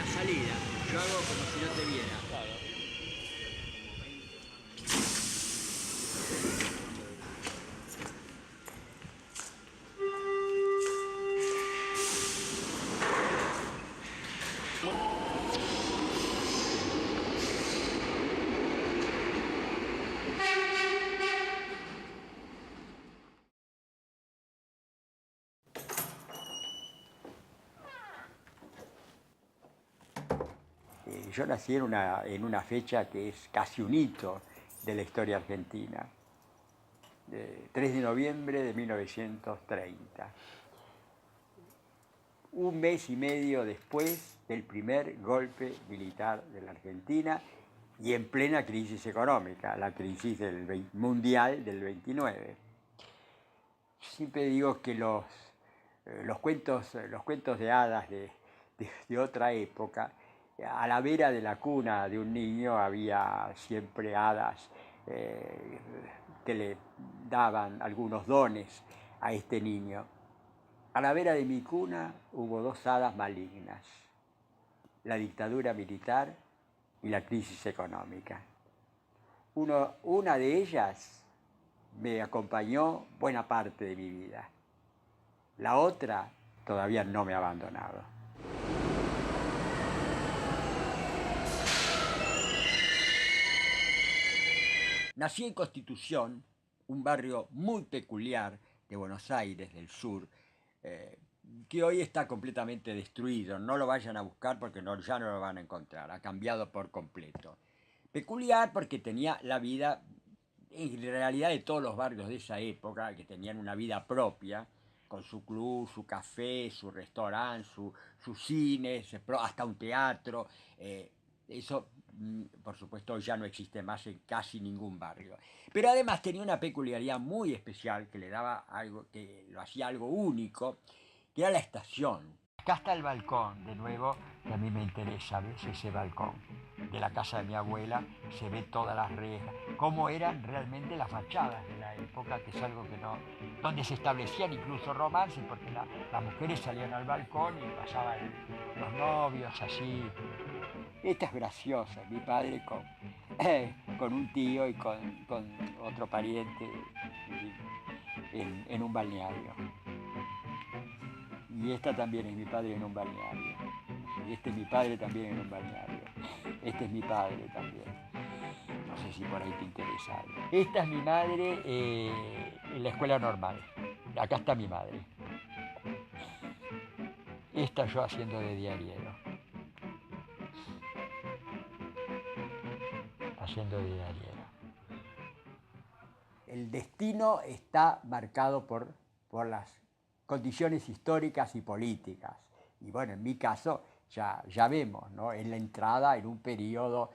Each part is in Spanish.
la salida. Yo hago como si no te viera. Claro. Yo nací en una fecha que es casi un hito de la historia argentina, 3 de noviembre de 1930, un mes y medio después del primer golpe militar de la Argentina y en plena crisis económica, la crisis mundial del 29. Siempre digo que los cuentos de hadas de otra época, a la vera de la cuna de un niño había siempre hadas que le daban algunos dones a este niño. A la vera de mi cuna hubo dos hadas malignas, la dictadura militar y la crisis económica. Una de ellas me acompañó buena parte de mi vida. La otra todavía no me ha abandonado. Nací en Constitución, un barrio muy peculiar de Buenos Aires del sur, que hoy está completamente destruido. No lo vayan a buscar porque ya no lo van a encontrar. Ha cambiado por completo. Peculiar porque tenía la vida, en realidad, de todos los barrios de esa época, que tenían una vida propia, con su club, su café, su restaurante, su cine, hasta un teatro. Eso, por supuesto, ya no existe más en casi ningún barrio. Pero además tenía una peculiaridad muy especial que le daba algo, que lo hacía algo único, que era la estación. Acá está el balcón, de nuevo, que a mí me interesa, ¿ves? Ese balcón de la casa de mi abuela, se ve todas las rejas, cómo eran realmente las fachadas de la época, que es algo que no, donde se establecían incluso romances, porque las mujeres salían al balcón y pasaban los novios así. Esta es graciosa, mi padre con un tío y con otro pariente en un balneario. Y esta también es mi padre en un balneario. Y este es mi padre también en un balneario. Este es mi padre también. No sé si por ahí te interesa algo. Esta es mi madre en la escuela normal. Acá está mi madre. Esta yo haciendo de diariero. Haciendo de diariero. El destino está marcado por las condiciones históricas y políticas. Y bueno, en mi caso ya vemos, ¿no? En la entrada en un periodo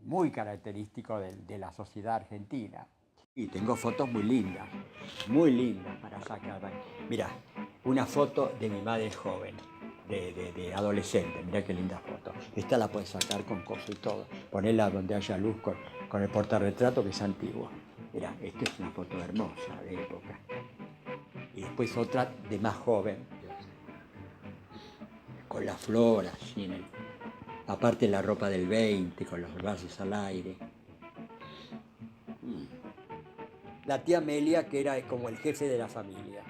muy característico de la sociedad argentina. Y tengo fotos muy lindas para sacar. Mira, una foto de mi madre joven, de adolescente, mira qué linda foto. Esta la puedes sacar con cosas y todo, ponerla donde haya luz con el portarretrato que es antiguo. Mira, esta es una foto hermosa de época. Y después otra de más joven, con las flores, así aparte la ropa del 20, con los brazos al aire. La tía Amelia, que era como el jefe de la familia.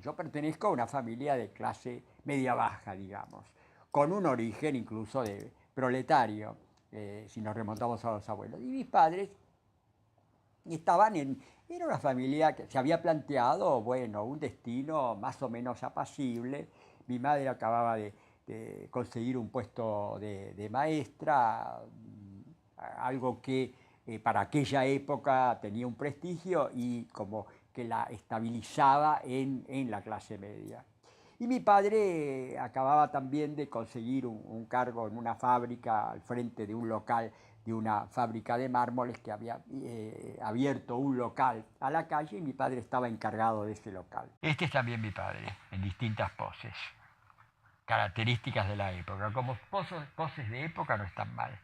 Yo pertenezco a una familia de clase media-baja, digamos, con un origen incluso de proletario, si nos remontamos a los abuelos. Y mis padres era una familia que se había planteado, bueno, un destino más o menos apacible. Mi madre acababa de conseguir un puesto de maestra, algo que para aquella época tenía un prestigio y como que la estabilizaba en la clase media. Y mi padre acababa también de conseguir un cargo en una fábrica al frente de un local, de una fábrica de mármoles que había abierto un local a la calle y mi padre estaba encargado de ese local. Este es también mi padre, en distintas poses. características de la época. Como poses de época no están mal.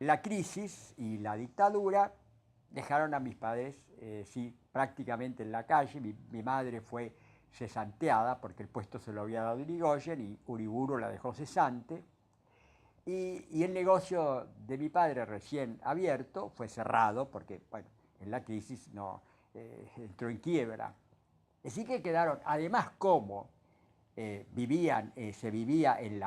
La crisis y la dictadura dejaron a mis padres, sí, prácticamente en la calle. Mi madre fue cesanteada porque el puesto se lo había dado Irigoyen y Uriburu la dejó cesante. Y el negocio de mi padre recién abierto fue cerrado porque, bueno, en la crisis no, entró en quiebra. Así que quedaron, además como se vivía en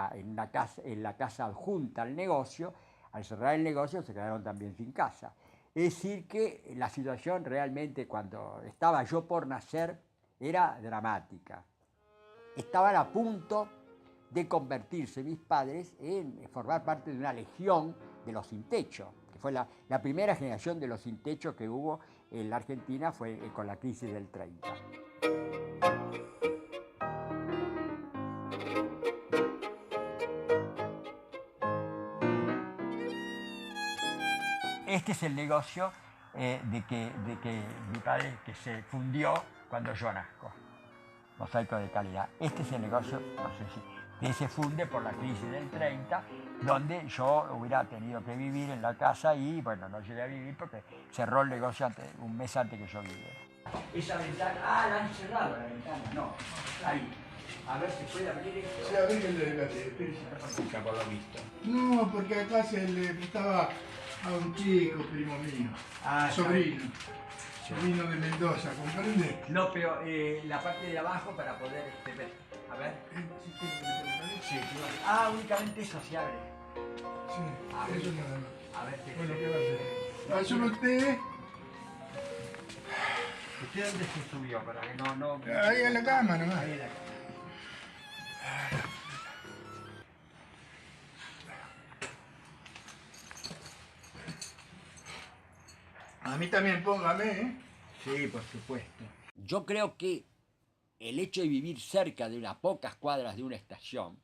la casa adjunta al negocio, al cerrar el negocio se quedaron también sin casa. Es decir que la situación realmente cuando estaba yo por nacer era dramática. Estaban a punto de convertirse mis padres en formar parte de una legión de los sin techo, que fue la primera generación de los sin techo que hubo en la Argentina, fue con la crisis del 30. Este es el negocio de que mi padre que se fundió cuando yo nazco. Mosaico de calidad. Este es el negocio, no sé si, que se funde por la crisis del 30, donde yo hubiera tenido que vivir en la casa y, bueno, no llegué a vivir porque cerró el negocio un mes antes que yo viviera. Esa ventana, la han cerrado la ventana, no, ahí. A ver si puede abrir esto. Sí, abrí Nunca por lo visto. No, porque acá se le prestaba a un chico, primo mío, sobrino. Sobrino de Mendoza, ¿comprende? No, pero la parte de abajo para poder ver. A ver. Sí, únicamente eso se abre. Sí, eso nada más. A ver qué. Bueno, ¿qué va a hacer? ¿Ayuda usted? ¿Usted dónde se subió? Para que no... Ahí en la cama nomás. Ahí en la cama. A mí también póngame, ¿eh? Sí, por supuesto. Yo creo que el hecho de vivir cerca de unas pocas cuadras de una estación,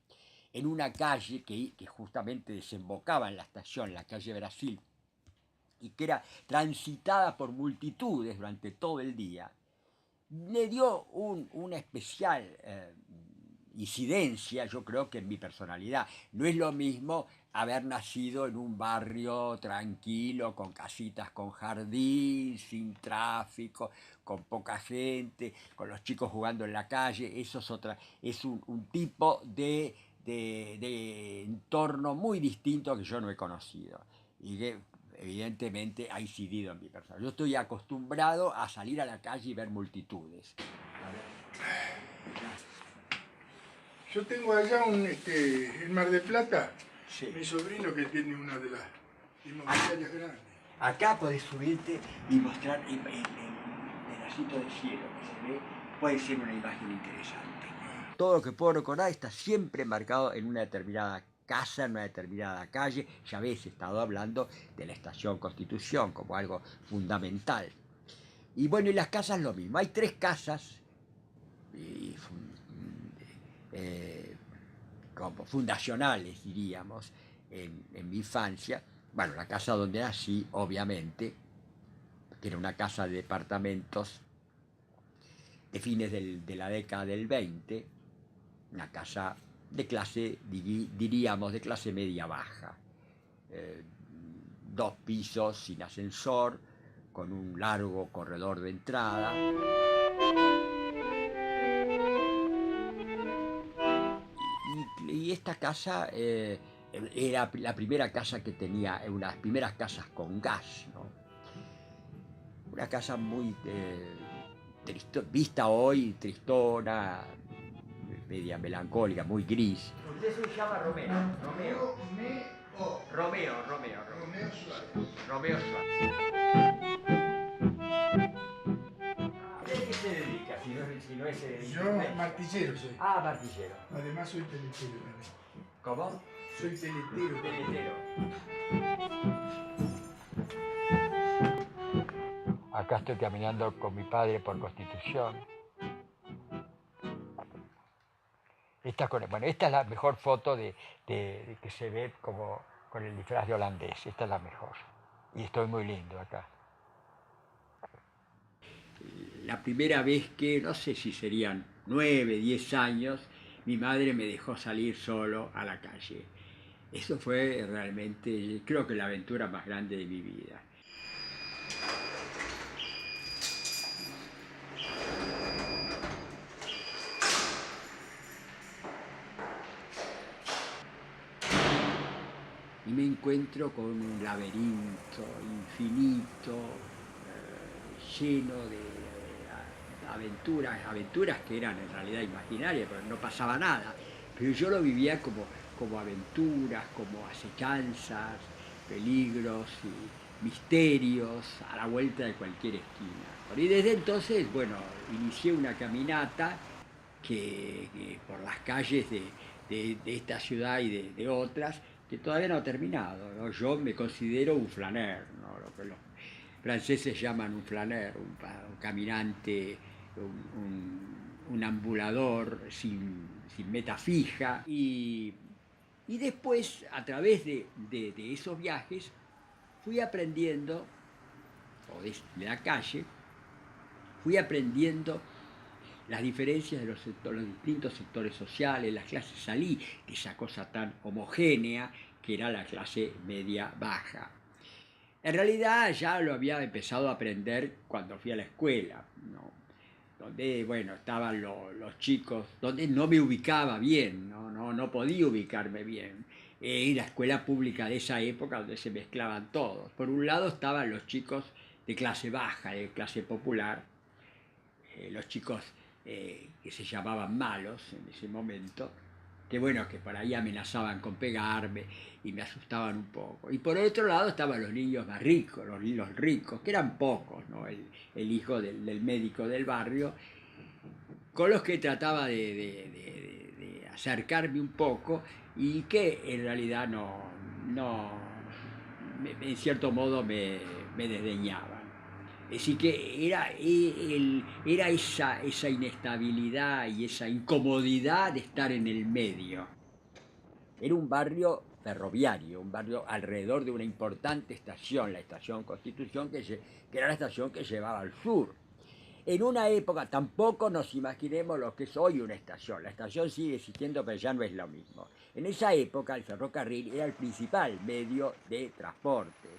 en una calle que justamente desembocaba en la estación, la calle Brasil, y que era transitada por multitudes durante todo el día, le dio una especial incidencia, yo creo que en mi personalidad. No es lo mismo haber nacido en un barrio tranquilo, con casitas con jardín, sin tráfico, con poca gente, con los chicos jugando en la calle. Eso es un tipo de entorno muy distinto que yo no he conocido y que evidentemente ha incidido en mi persona. Yo estoy acostumbrado a salir a la calle y ver multitudes. Yo tengo allá en Mar del Plata, Sí. mi sobrino que tiene una de las inmobiliarias grandes. Acá podés subirte y mostrar el pedacito de cielo que se ve, puede ser una imagen interesante. Todo lo que puedo recordar está siempre marcado en una determinada casa, en una determinada calle. Ya habéis estado hablando de la estación Constitución como algo fundamental. Y bueno, y las casas lo mismo. Hay 3 casas como fundacionales, diríamos, en mi infancia. Bueno, la casa donde nací, obviamente, que era una casa de departamentos de fines de la década del 20, una casa de clase, diríamos, de clase media-baja. 2 pisos sin ascensor, con un largo corredor de entrada. Y esta casa era la primera casa que tenía, una de las primeras casas con gas, ¿no? Una casa muy vista hoy, tristona, media melancólica, muy gris. Usted se llama Romeo. Romeo Suárez. Romeo Suárez. ¿A qué se dedica? Si no es Yo martillero soy. martillero. Además soy teletero también. ¿Cómo? Soy teletero. Acá estoy caminando con mi padre por Constitución. Esta es la mejor foto de que se ve como con el disfraz de holandés. Esta es la mejor. Y estoy muy lindo acá. La primera vez que, no sé si serían 9, 10 años, mi madre me dejó salir solo a la calle. Eso fue realmente, creo que la aventura más grande de mi vida. Y me encuentro con un laberinto infinito, lleno de aventuras que eran en realidad imaginarias, porque no pasaba nada, pero yo lo vivía como aventuras, como acechanzas, peligros y misterios a la vuelta de cualquier esquina. Y desde entonces, bueno, inicié una caminata que por las calles de esta ciudad y de otras, que todavía no ha terminado, ¿no? Yo me considero un flaneur, ¿no? Lo que los franceses llaman un flaneur, un caminante, un ambulador sin meta fija. Y después, a través de esos viajes, fui aprendiendo, o de la calle, fui aprendiendo las diferencias de los distintos sectores sociales, las clases. Salí de esa cosa tan homogénea que era la clase media baja. En realidad ya lo había empezado a aprender cuando fui a la escuela, ¿no? Donde, bueno, estaban los chicos, donde no me ubicaba bien, no podía ubicarme bien. La escuela pública de esa época donde se mezclaban todos. Por un lado estaban los chicos de clase baja, de clase popular, los chicos que se llamaban malos en ese momento, que bueno, que por ahí amenazaban con pegarme y me asustaban un poco. Y por otro lado estaban los niños más ricos, los ricos, que eran pocos, ¿no? El hijo del médico del barrio, con los que trataba de acercarme un poco y que en realidad en cierto modo me desdeñaban. Así que era esa inestabilidad y esa incomodidad de estar en el medio. Era un barrio ferroviario, un barrio alrededor de una importante estación, la estación Constitución, que era la estación que llevaba al sur. En una época, tampoco nos imaginemos lo que es hoy una estación. La estación sigue existiendo, pero ya no es lo mismo. En esa época el ferrocarril era el principal medio de transporte.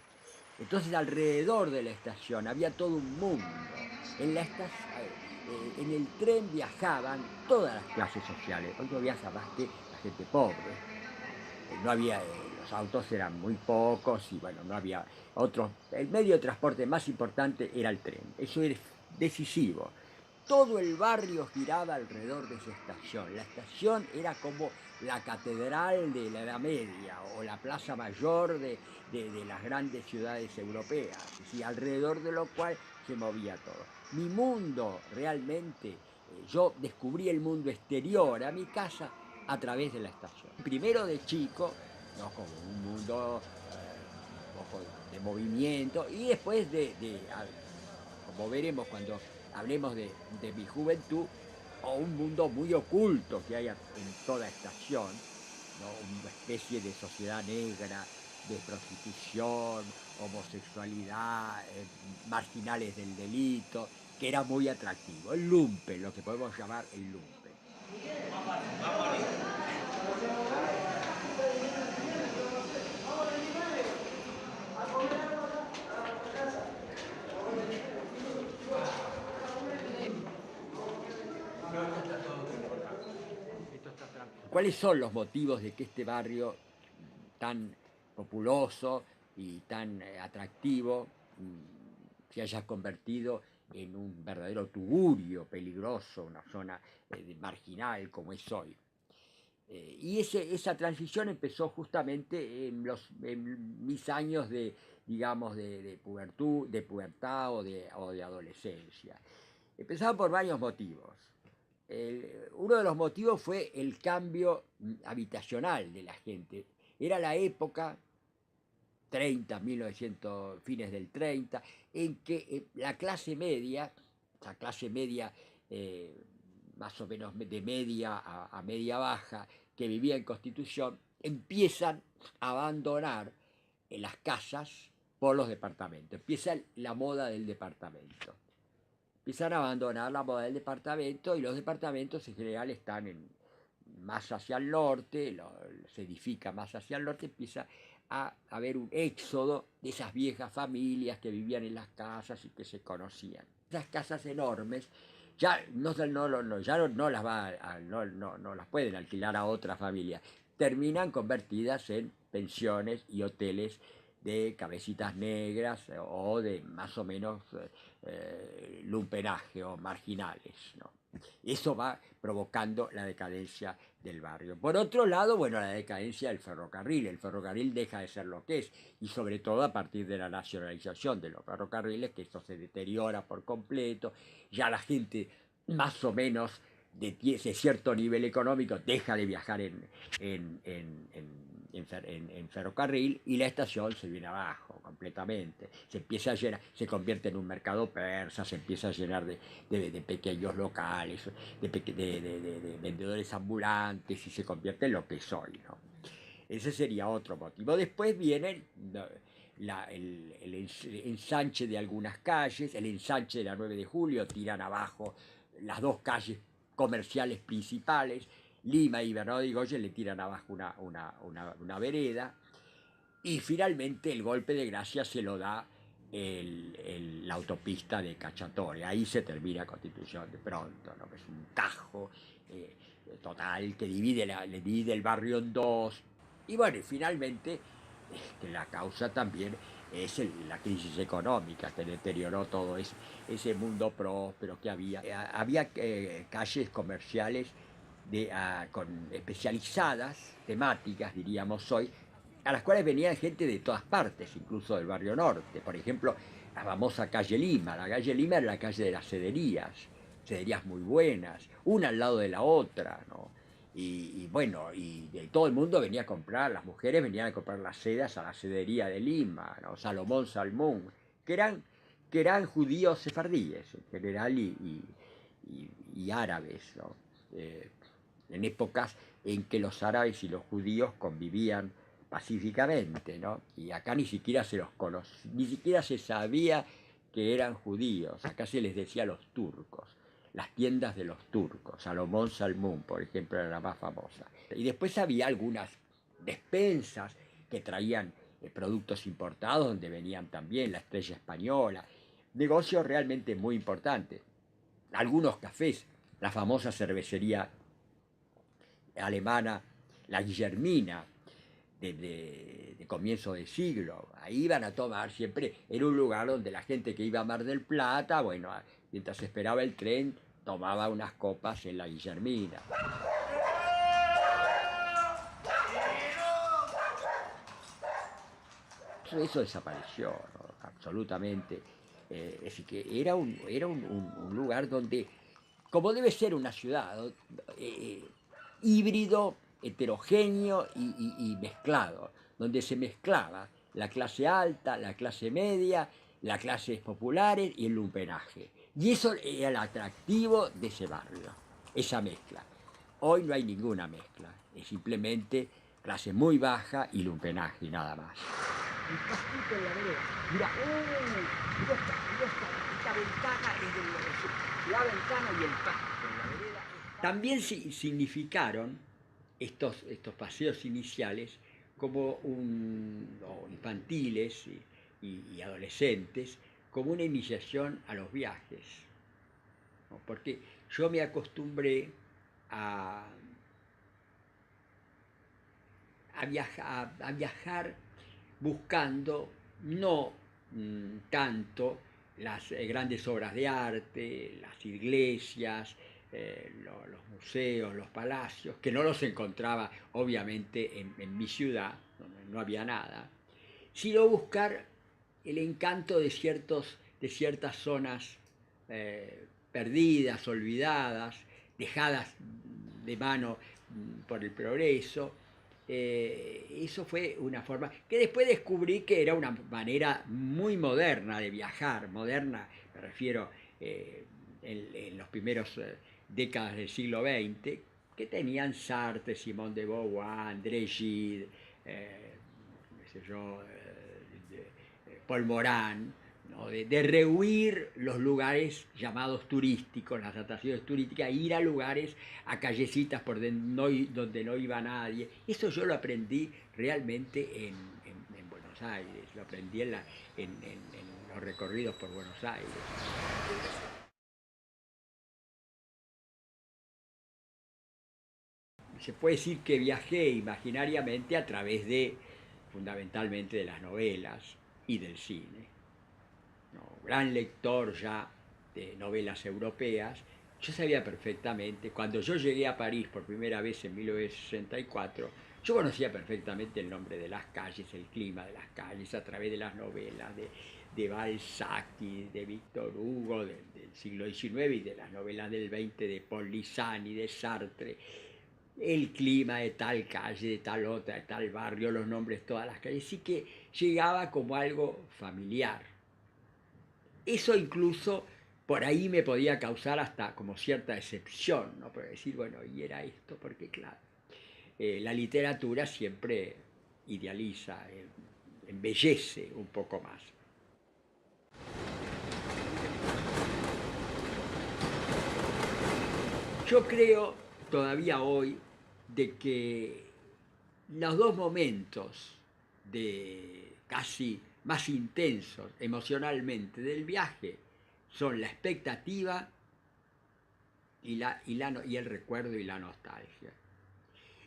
Entonces alrededor de la estación había todo un mundo. En el tren viajaban todas las clases sociales. Hoy no viaja más que la gente pobre. No había, los autos eran muy pocos y bueno, no había otros. El medio de transporte más importante era el tren. Eso era decisivo. Todo el barrio giraba alrededor de esa estación. La estación era como la catedral de la Edad Media o la plaza mayor de las grandes ciudades europeas, y alrededor de lo cual se movía todo. Mi mundo realmente, yo descubrí el mundo exterior a mi casa a través de la estación. Primero de chico, ¿no? Como un mundo un poco de movimiento, y después como veremos cuando hablemos de mi juventud, o un mundo muy oculto que hay en toda estación, ¿no? Una especie de sociedad negra, de prostitución, homosexualidad, marginales del delito, que era muy atractivo. El lumpen, lo que podemos llamar el lumpen. ¿Cuáles son los motivos de que este barrio tan populoso y tan atractivo se haya convertido en un verdadero tugurio peligroso, una zona marginal como es hoy? Y esa transición empezó justamente en mis años de pubertad o de adolescencia. Empezaba por varios motivos. Uno de los motivos fue el cambio habitacional de la gente. Era la época 1900, fines del 30, en que la clase media, más o menos de media a media baja, que vivía en Constitución, empiezan a abandonar las casas por los departamentos. Empieza la moda del departamento. empiezan a abandonar la moda del departamento, y los departamentos en general están más hacia el norte, se edifica más hacia el norte, empieza a haber un éxodo de esas viejas familias que vivían en las casas y que se conocían. Esas casas enormes ya no las pueden alquilar a otra familia, terminan convertidas en pensiones y hoteles de cabecitas negras o de más o menos lumpenaje o marginales, ¿no? Eso va provocando la decadencia del barrio. Por otro lado, bueno, la decadencia del ferrocarril. El ferrocarril deja de ser lo que es, y sobre todo a partir de la nacionalización de los ferrocarriles, que esto se deteriora por completo. Ya la gente más o menos de cierto nivel económico deja de viajar en ferrocarril, y la estación se viene abajo completamente. Se empieza a llenar, se convierte en un mercado persa, se empieza a llenar de pequeños locales, de vendedores ambulantes, y se convierte en lo que es hoy, ¿no? Ese sería otro motivo. Después viene el ensanche de algunas calles, el ensanche de la 9 de Julio, tiran abajo las dos calles comerciales principales. Lima y Bernardo de Irigoyen le tiran abajo una vereda, y finalmente el golpe de gracia se lo da la autopista de Cacciatore. Ahí se termina Constitución de pronto, ¿no? Es un tajo total que divide el barrio en dos. Y bueno, y finalmente la causa también es la crisis económica que deterioró todo ese mundo próspero que había. Había calles comerciales especializadas, temáticas, diríamos hoy, a las cuales venían gente de todas partes, incluso del barrio norte. Por ejemplo, la famosa calle Lima. La calle Lima era la calle de las sederías muy buenas, una al lado de la otra, ¿no? Y bueno, y de todo el mundo venía a comprar, las mujeres venían a comprar las sedas a la sedería de Lima, ¿no? Salomón Salmón, que eran judíos sefardíes en general, y árabes, ¿no? En épocas en que los árabes y los judíos convivían pacíficamente, ¿no? Y acá ni siquiera ni siquiera se sabía que eran judíos, acá se les decía los turcos, las tiendas de los turcos. Salomón Salmón, por ejemplo, era la más famosa. Y después había algunas despensas que traían productos importados, donde venían también la Estrella Española, negocios realmente muy importantes. Algunos cafés, la famosa cervecería alemana, la Guillermina, de comienzo de siglo. Ahí iban a tomar siempre, en un lugar donde la gente que iba a Mar del Plata, bueno, mientras esperaba el tren, tomaba unas copas en la Guillermina. Eso desapareció, ¿no? Absolutamente. Es decir, que era un lugar donde, como debe ser una ciudad, híbrido, heterogéneo y mezclado, donde se mezclaba la clase alta, la clase media, las clases populares y el lumpenaje. Y eso era el atractivo de ese barrio, esa mezcla. Hoy no hay ninguna mezcla, es simplemente clase muy baja y lumpenaje, y nada más. El pasito de la vereda. Mira, esta ventana es la ventana y el pasto en la vereda. También significaron estos paseos iniciales como o infantiles y adolescentes, como una iniciación a los viajes, ¿no? Porque yo me acostumbré a viajar buscando no tanto las grandes obras de arte, las iglesias, los museos, los palacios, que no los encontraba obviamente en mi ciudad, donde no había nada, sino buscar el encanto de ciertas zonas perdidas, olvidadas, dejadas de mano por el progreso. Eso fue una forma que después descubrí que era una manera muy moderna de viajar. Moderna, me refiero en los primeros décadas del siglo XX, que tenían Sartre, Simone de Beauvoir, André Gide, Paul Morand, ¿no? De rehuir los lugares llamados turísticos, las atracciones turísticas, ir a lugares, a callecitas donde no iba nadie. Eso yo lo aprendí realmente en Buenos Aires, lo aprendí en los recorridos por Buenos Aires. Se puede decir que viajé imaginariamente a través fundamentalmente de las novelas y del cine. ¿No? Gran lector ya de novelas europeas, yo sabía perfectamente, cuando yo llegué a París por primera vez en 1964, yo conocía perfectamente el nombre de las calles, el clima de las calles, a través de las novelas de Balzac y de Víctor Hugo del siglo XIX y de las novelas del XX de Paul Lisani, de Sartre, el clima de tal calle, de tal otra, de tal barrio, los nombres de todas las calles, sí que llegaba como algo familiar. Eso incluso por ahí me podía causar hasta como cierta decepción, ¿no? Por decir, bueno, y era esto, porque claro, la literatura siempre idealiza, embellece un poco más. Yo creo todavía hoy de que los dos momentos de casi más intensos emocionalmente del viaje son la expectativa y el recuerdo y la nostalgia.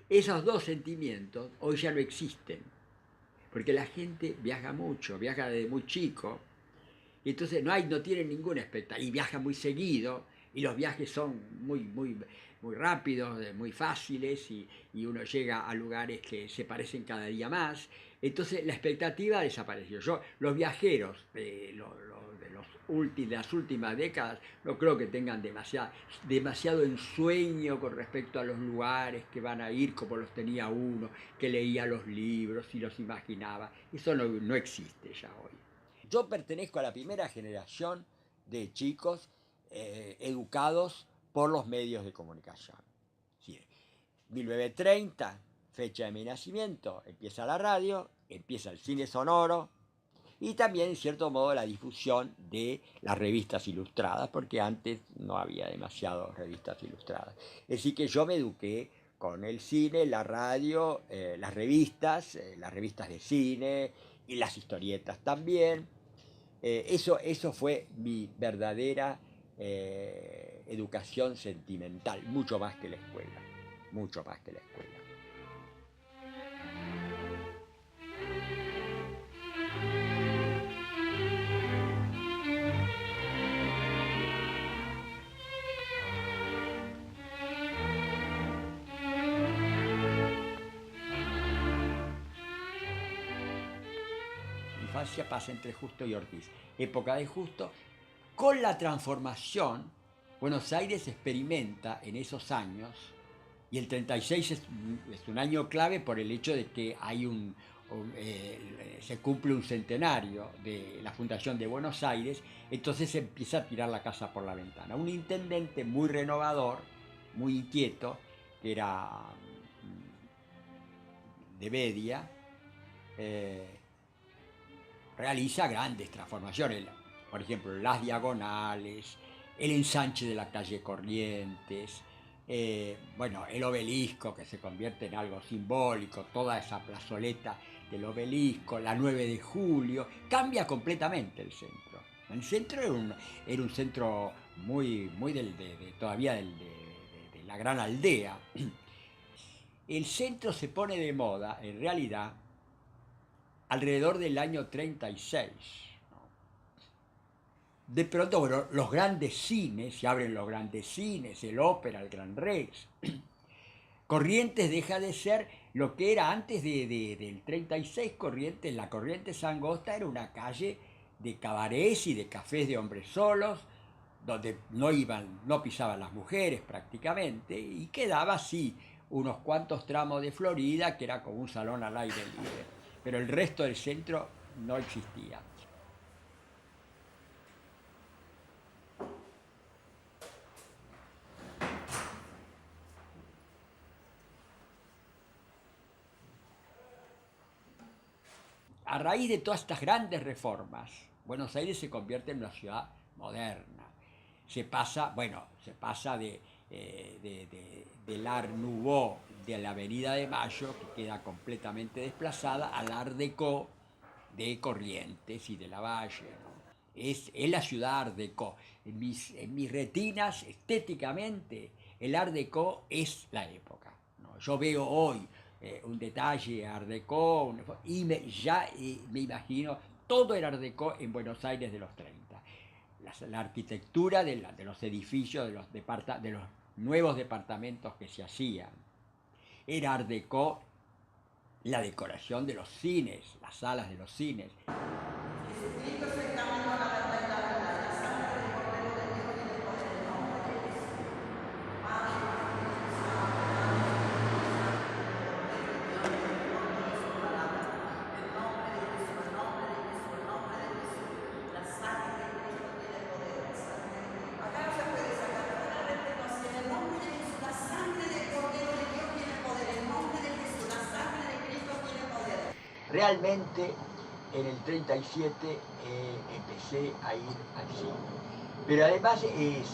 Esos dos sentimientos hoy ya no existen, porque la gente viaja mucho, viaja desde muy chico, y entonces no tiene ninguna expectativa, y viaja muy seguido, y los viajes son muy rápidos, muy fáciles, y uno llega a lugares que se parecen cada día más. Entonces la expectativa desapareció. Los viajeros de las últimas décadas no creo que tengan demasiado ensueño con respecto a los lugares que van a ir como los tenía uno, que leía los libros y los imaginaba. Eso no existe ya hoy. Yo pertenezco a la primera generación de chicos educados por los medios de comunicación. Sí, 1930, fecha de mi nacimiento, empieza la radio, empieza el cine sonoro y también, en cierto modo, la difusión de las revistas ilustradas, porque antes no había demasiadas revistas ilustradas. Es decir, que yo me eduqué con el cine, la radio, las revistas de cine y las historietas también. Eso fue mi verdadera educación sentimental, mucho más que la escuela, mucho más que la escuela. Mi infancia pasa entre Justo y Ortiz, época de Justo. Con la transformación, Buenos Aires experimenta en esos años, y el 36 es un año clave por el hecho de que se cumple un centenario de la fundación de Buenos Aires, entonces se empieza a tirar la casa por la ventana. Un intendente muy renovador, muy inquieto, que era de Bedia, realiza grandes transformaciones, por ejemplo, las diagonales, el ensanche de la calle Corrientes, el obelisco que se convierte en algo simbólico, toda esa plazoleta del obelisco, la 9 de julio, cambia completamente el centro. El centro era un centro muy todavía de la gran aldea. El centro se pone de moda, en realidad, alrededor del año 36. De pronto, bueno, los grandes cines, se abren los grandes cines, el Ópera, el Gran Rex. Corrientes deja de ser lo que era antes del 36. Corrientes, la Corrientes Angosta era una calle de cabarets y de cafés de hombres solos, donde no pisaban las mujeres prácticamente, y quedaba así unos cuantos tramos de Florida, que era como un salón al aire libre, pero el resto del centro no existía. A raíz de todas estas grandes reformas Buenos Aires se convierte en una ciudad moderna. Se pasa del Art Nouveau de la Avenida de Mayo, que queda completamente desplazada, al Art Déco de Corrientes y de Lavalle, ¿no? Es la ciudad Art Déco. En mis retinas, estéticamente, el Art Déco es la época, ¿no? Yo veo hoy un detalle Art Déco y me imagino todo el Art Déco en Buenos Aires de los 30. La arquitectura de los edificios, de los nuevos departamentos que se hacían. Era Art Déco la decoración de los cines, las salas de los cines. Realmente en el 37 empecé a ir al cine. Pero además es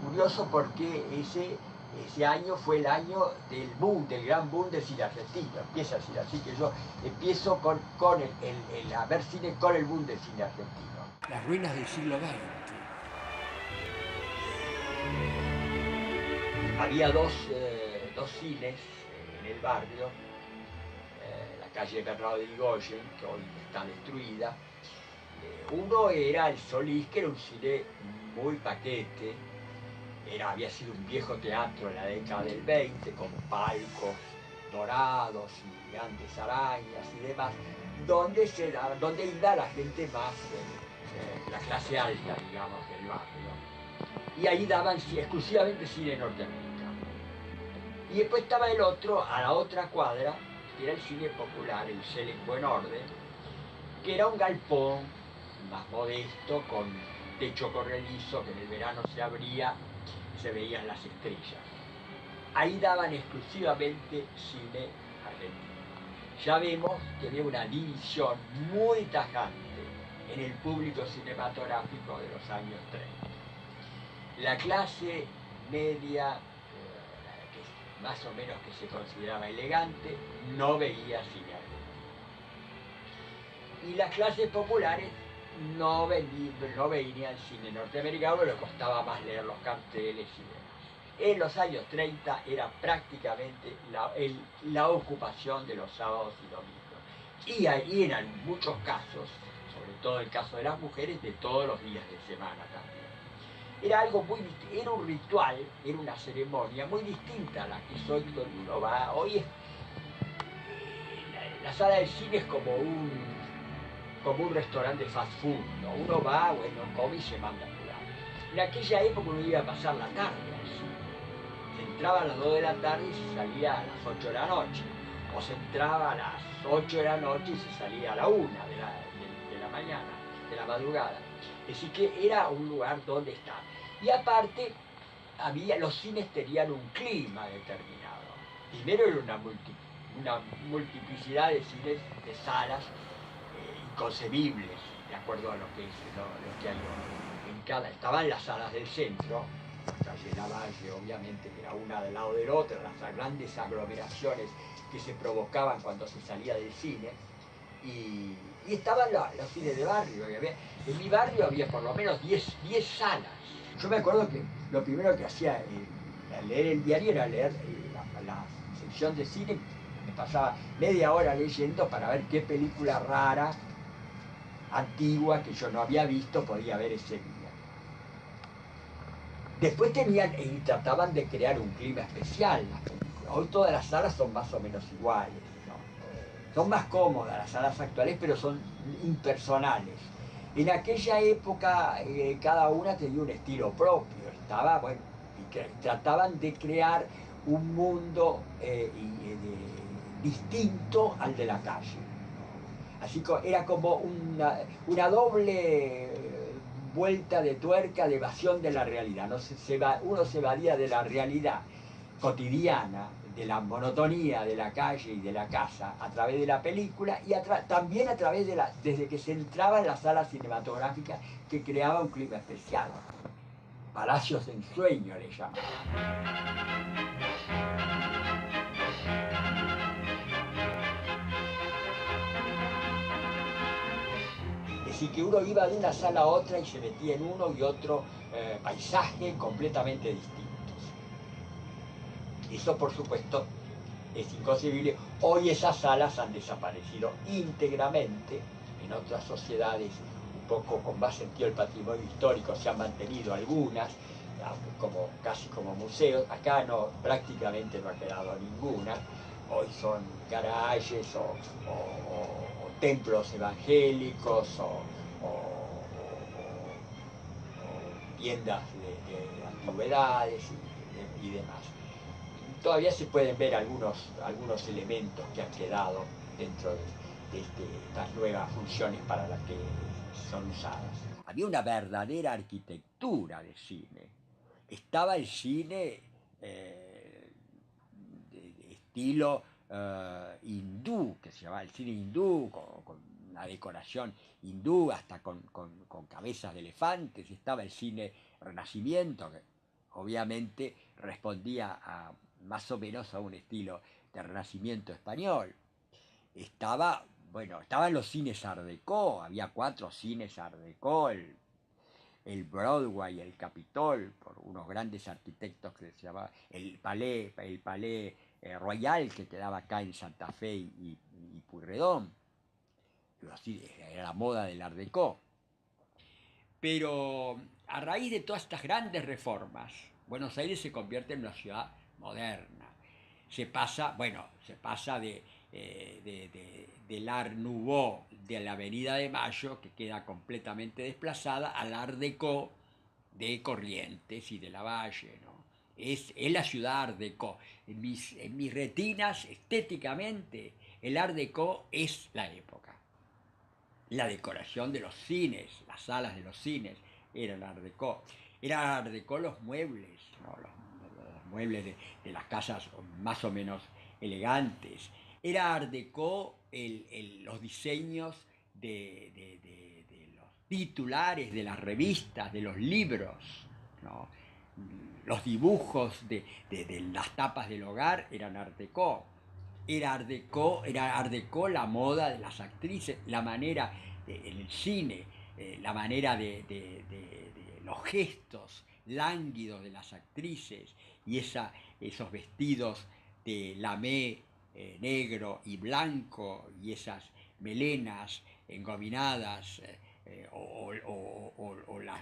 curioso porque ese año fue el año del boom, del gran boom del cine argentino. Empieza así que yo empiezo a ver cine con el boom del cine argentino. Las ruinas del siglo XX. Había dos cines en el barrio. Calle Bernardo de Irigoyen, que hoy está destruida. Uno era el Solís, que era un cine muy paquete, había sido un viejo teatro en la década del 20, con palcos dorados y grandes arañas y demás, donde iba la gente más, la clase alta, digamos, del barrio. Y ahí daban exclusivamente cine norteamericano. Y después estaba el otro, a la otra cuadra, que era el cine popular, el Select Buen Orden, que era un galpón más modesto, con techo corredizo, que en el verano se abría, se veían las estrellas. Ahí daban exclusivamente cine argentino. Ya vemos que había una división muy tajante en el público cinematográfico de los años 30. La clase media, más o menos que se consideraba elegante, no veía cine argentino. Y las clases populares no veían cine norteamericano, le costaba más leer los carteles y demás. En los años 30 era prácticamente la ocupación de los sábados y domingos. Y en muchos casos, sobre todo el caso de las mujeres, de todos los días de semana también. Era un ritual, era una ceremonia muy distinta a la que hoy todo el mundo va. Hoy la sala del cine es como un restaurante de fast food, ¿no? Uno va, come y se manda a curar. En aquella época uno iba a pasar la tarde al cine. Se entraba a las 2 de la tarde y se salía a las 8 de la noche. O se entraba a las 8 de la noche y se salía a la 1 de la mañana, de la madrugada. Es decir, que era un lugar donde estar. Y aparte, los cines tenían un clima determinado. Primero era una multiplicidad de cines, de salas inconcebibles, de acuerdo a lo que hay hoy. Estaban las salas del centro, calle Lavalle, obviamente, que era una del lado del otro, las grandes aglomeraciones que se provocaban cuando se salía del cine. Y estaban los cines de barrio. En mi barrio había por lo menos 10 salas. Yo me acuerdo que lo primero que hacía al leer el diario era leer la sección de cine. Me pasaba media hora leyendo para ver qué película rara, antigua, que yo no había visto, podía ver ese día. Después trataban de crear un clima especial. Hoy todas las salas son más o menos iguales, ¿no? Son más cómodas las salas actuales, pero son impersonales. En aquella época cada una tenía un estilo propio, y trataban de crear un mundo distinto al de la calle. Así que era como una doble vuelta de tuerca de evasión de la realidad. Uno se evadía de la realidad cotidiana, de la monotonía de la calle y de la casa a través de la película y también a través desde que se entraba en la sala cinematográfica que creaba un clima especial. Palacios de ensueño le llamaban. Es decir, que uno iba de una sala a otra y se metía en uno y otro paisaje completamente distintos. Eso, por supuesto, es inconcebible. Hoy esas salas han desaparecido íntegramente. En otras sociedades un poco con más sentido del patrimonio histórico se han mantenido algunas, casi como museos. Acá no, prácticamente no ha quedado ninguna. Hoy son garajes o templos evangélicos o tiendas de antigüedades y demás. Todavía se pueden ver algunos elementos que han quedado dentro de estas nuevas funciones para las que son usadas. Había una verdadera arquitectura de cine. Estaba el cine de estilo hindú, que se llamaba el cine hindú, con una decoración hindú, hasta con cabezas de elefantes. Estaba el cine Renacimiento, que obviamente respondía más o menos a un estilo de Renacimiento español. Estaban los cines Art Deco, había 4 cines Art Deco, el Broadway, el Capitol, por unos grandes arquitectos que se llamaban el Palais Royal, que quedaba acá en Santa Fe y Pueyrredón. Era la moda del Art Deco. Pero a raíz de todas estas grandes reformas, Buenos Aires se convierte en una ciudad moderna. Se pasa del Art Nouveau de la Avenida de Mayo, que queda completamente desplazada, al Art Deco de Corrientes y de Lavalle, ¿no? Es la ciudad Art Deco. En mis retinas, estéticamente, el Art Deco es la época. La decoración de los cines, las salas de los cines, era el Art Deco. Era Art Deco los muebles, ¿no? los muebles de las casas más o menos elegantes. Era Art Deco los diseños de los titulares de las revistas, de los libros, ¿no? Los dibujos de las tapas del hogar eran Art Deco. Era Art Deco la moda de las actrices, la manera en el cine, la manera de los gestos lánguidos de las actrices y esos vestidos de lamé negro y blanco y esas melenas engominadas o las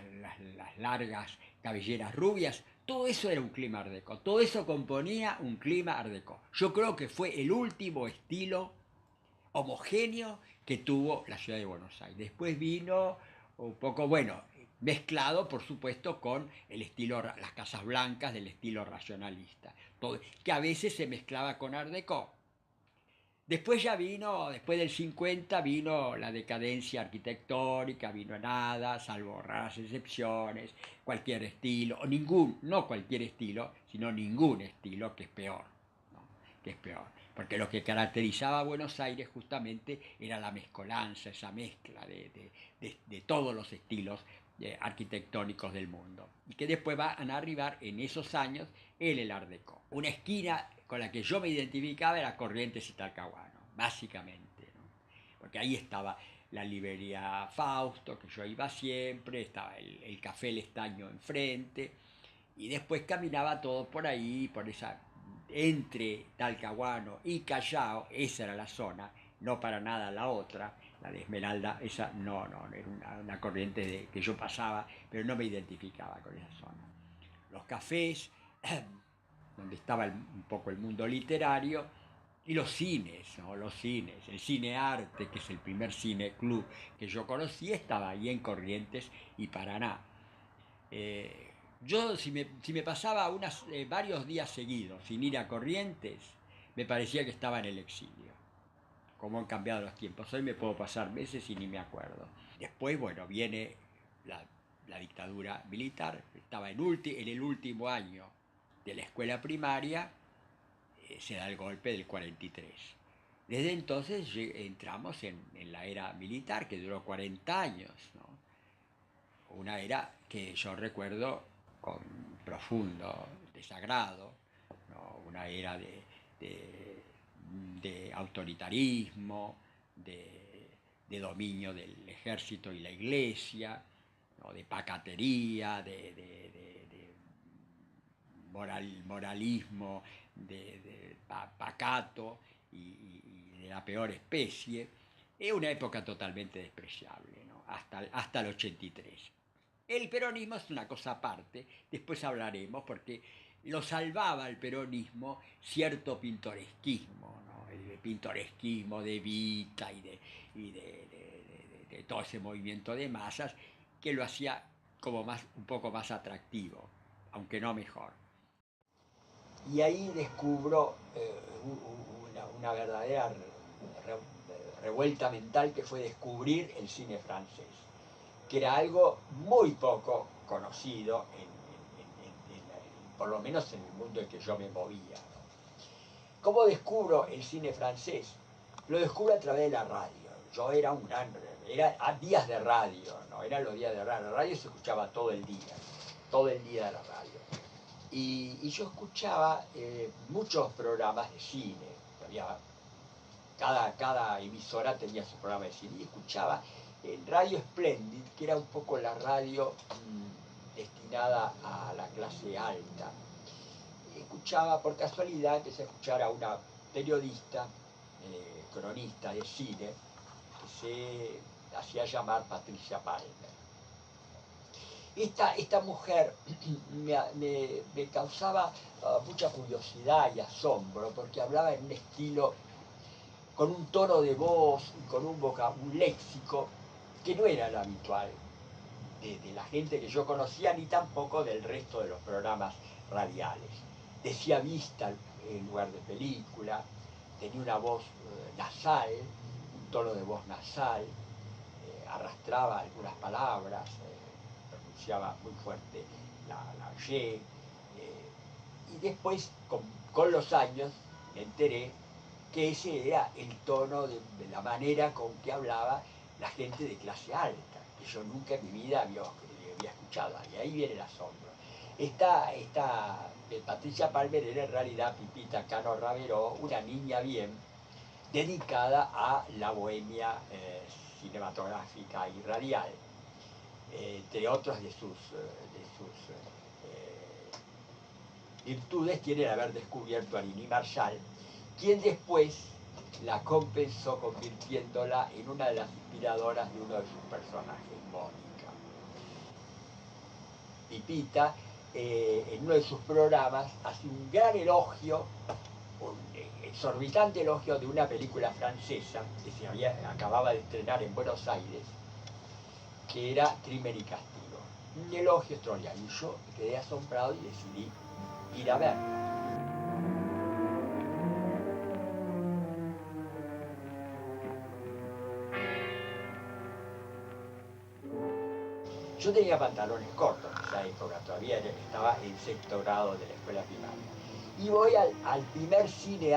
largas cabelleras rubias. Todo eso era un clima Art Deco, todo eso componía un clima Art Deco. Yo creo que fue el último estilo homogéneo que tuvo la ciudad de Buenos Aires. Después vino un poco, mezclado por supuesto con el estilo, las casas blancas del estilo racionalista, que a veces se mezclaba con Art Deco. Después después del 50 vino la decadencia arquitectónica, vino nada, salvo raras excepciones, cualquier estilo, no cualquier estilo, sino ningún estilo, que es peor, ¿no? Que es peor. Porque lo que caracterizaba a Buenos Aires justamente era la mezcolanza, esa mezcla de todos los estilos arquitectónicos del mundo. Y que después van a arribar en esos años el Art Deco. Una esquina con la que yo me identificaba era Corrientes y Talcahuano, básicamente, ¿no? Porque ahí estaba la librería Fausto, que yo iba siempre, estaba el Café El Estaño enfrente, y después caminaba todo por ahí, entre Talcahuano y Callao. Esa era la zona, no para nada la otra, la de Esmeralda, esa no, era una corriente que yo pasaba, pero no me identificaba con esa zona. Los cafés, donde estaba un poco el mundo literario, y los cines, ¿no? Los cines, el Cine Arte, que es el primer cine club que yo conocí, estaba ahí en Corrientes y Paraná. Yo, si me pasaba varios días seguidos sin ir a Corrientes, me parecía que estaba en el exilio. Cómo han cambiado los tiempos. Hoy me puedo pasar meses y ni me acuerdo. Después, viene la dictadura militar. Estaba en el último año de la escuela primaria se da el golpe del 43. Desde entonces entramos en la era militar, que duró 40 años, ¿no? Una era que yo recuerdo con profundo desagrado, ¿no? Una era de autoritarismo, de dominio del ejército y la iglesia, ¿no? De pacatería, de moralismo, de pacato y de la peor especie. Es una época totalmente despreciable, ¿no? Hasta el 83. El peronismo es una cosa aparte, después hablaremos, porque lo salvaba el peronismo cierto pintoresquismo, ¿no? El pintoresquismo de Evita de todo ese movimiento de masas que lo hacía como un poco más atractivo, aunque no mejor. Y ahí descubro una verdadera revuelta mental, que fue descubrir el cine francés, que era algo muy poco conocido, por lo menos en el mundo en que yo me movía, ¿no? ¿Cómo descubro el cine francés? Lo descubro a través de la radio. Yo era a días de radio, ¿no? Eran los días de radio. La radio se escuchaba todo el día de la radio. Y yo escuchaba muchos programas de cine. Cada emisora tenía su programa de cine, y escuchaba el Radio Splendid, que era un poco la radio destinada a la clase alta. Escuchaba, por casualidad, empecé a escuchar a una periodista, cronista de cine, que se hacía llamar Patricia Palmer. Esta mujer me causaba mucha curiosidad y asombro, porque hablaba en un estilo, con un tono de voz y con un léxico que no era el habitual de la gente que yo conocía, ni tampoco del resto de los programas radiales. Decía vista en lugar de película, tenía una voz nasal, un tono de voz nasal, arrastraba algunas palabras, pronunciaba muy fuerte la Y, y después, con los años, me enteré que ese era el tono de la manera con que hablaba la gente de clase alta, que yo nunca en mi vida había escuchado, y ahí viene el asombro. Esta Patricia Palmer era en realidad Pipita Cano Ravero, una niña bien, dedicada a la bohemia cinematográfica y radial, entre otras de sus virtudes tiene el haber descubierto a Nini Marshall, quien después la compensó convirtiéndola en una de las inspiradoras de uno de sus personajes, Mónica. Pipita, en uno de sus programas, hace un gran elogio, un exorbitante elogio de una película francesa que acababa de estrenar en Buenos Aires, que era Crimen y Castigo. Un elogio extraordinario. Y yo quedé asombrado y decidí ir a verla. Yo tenía pantalones cortos en esa época, todavía estaba en sexto grado de la escuela primaria. Y voy al primer cine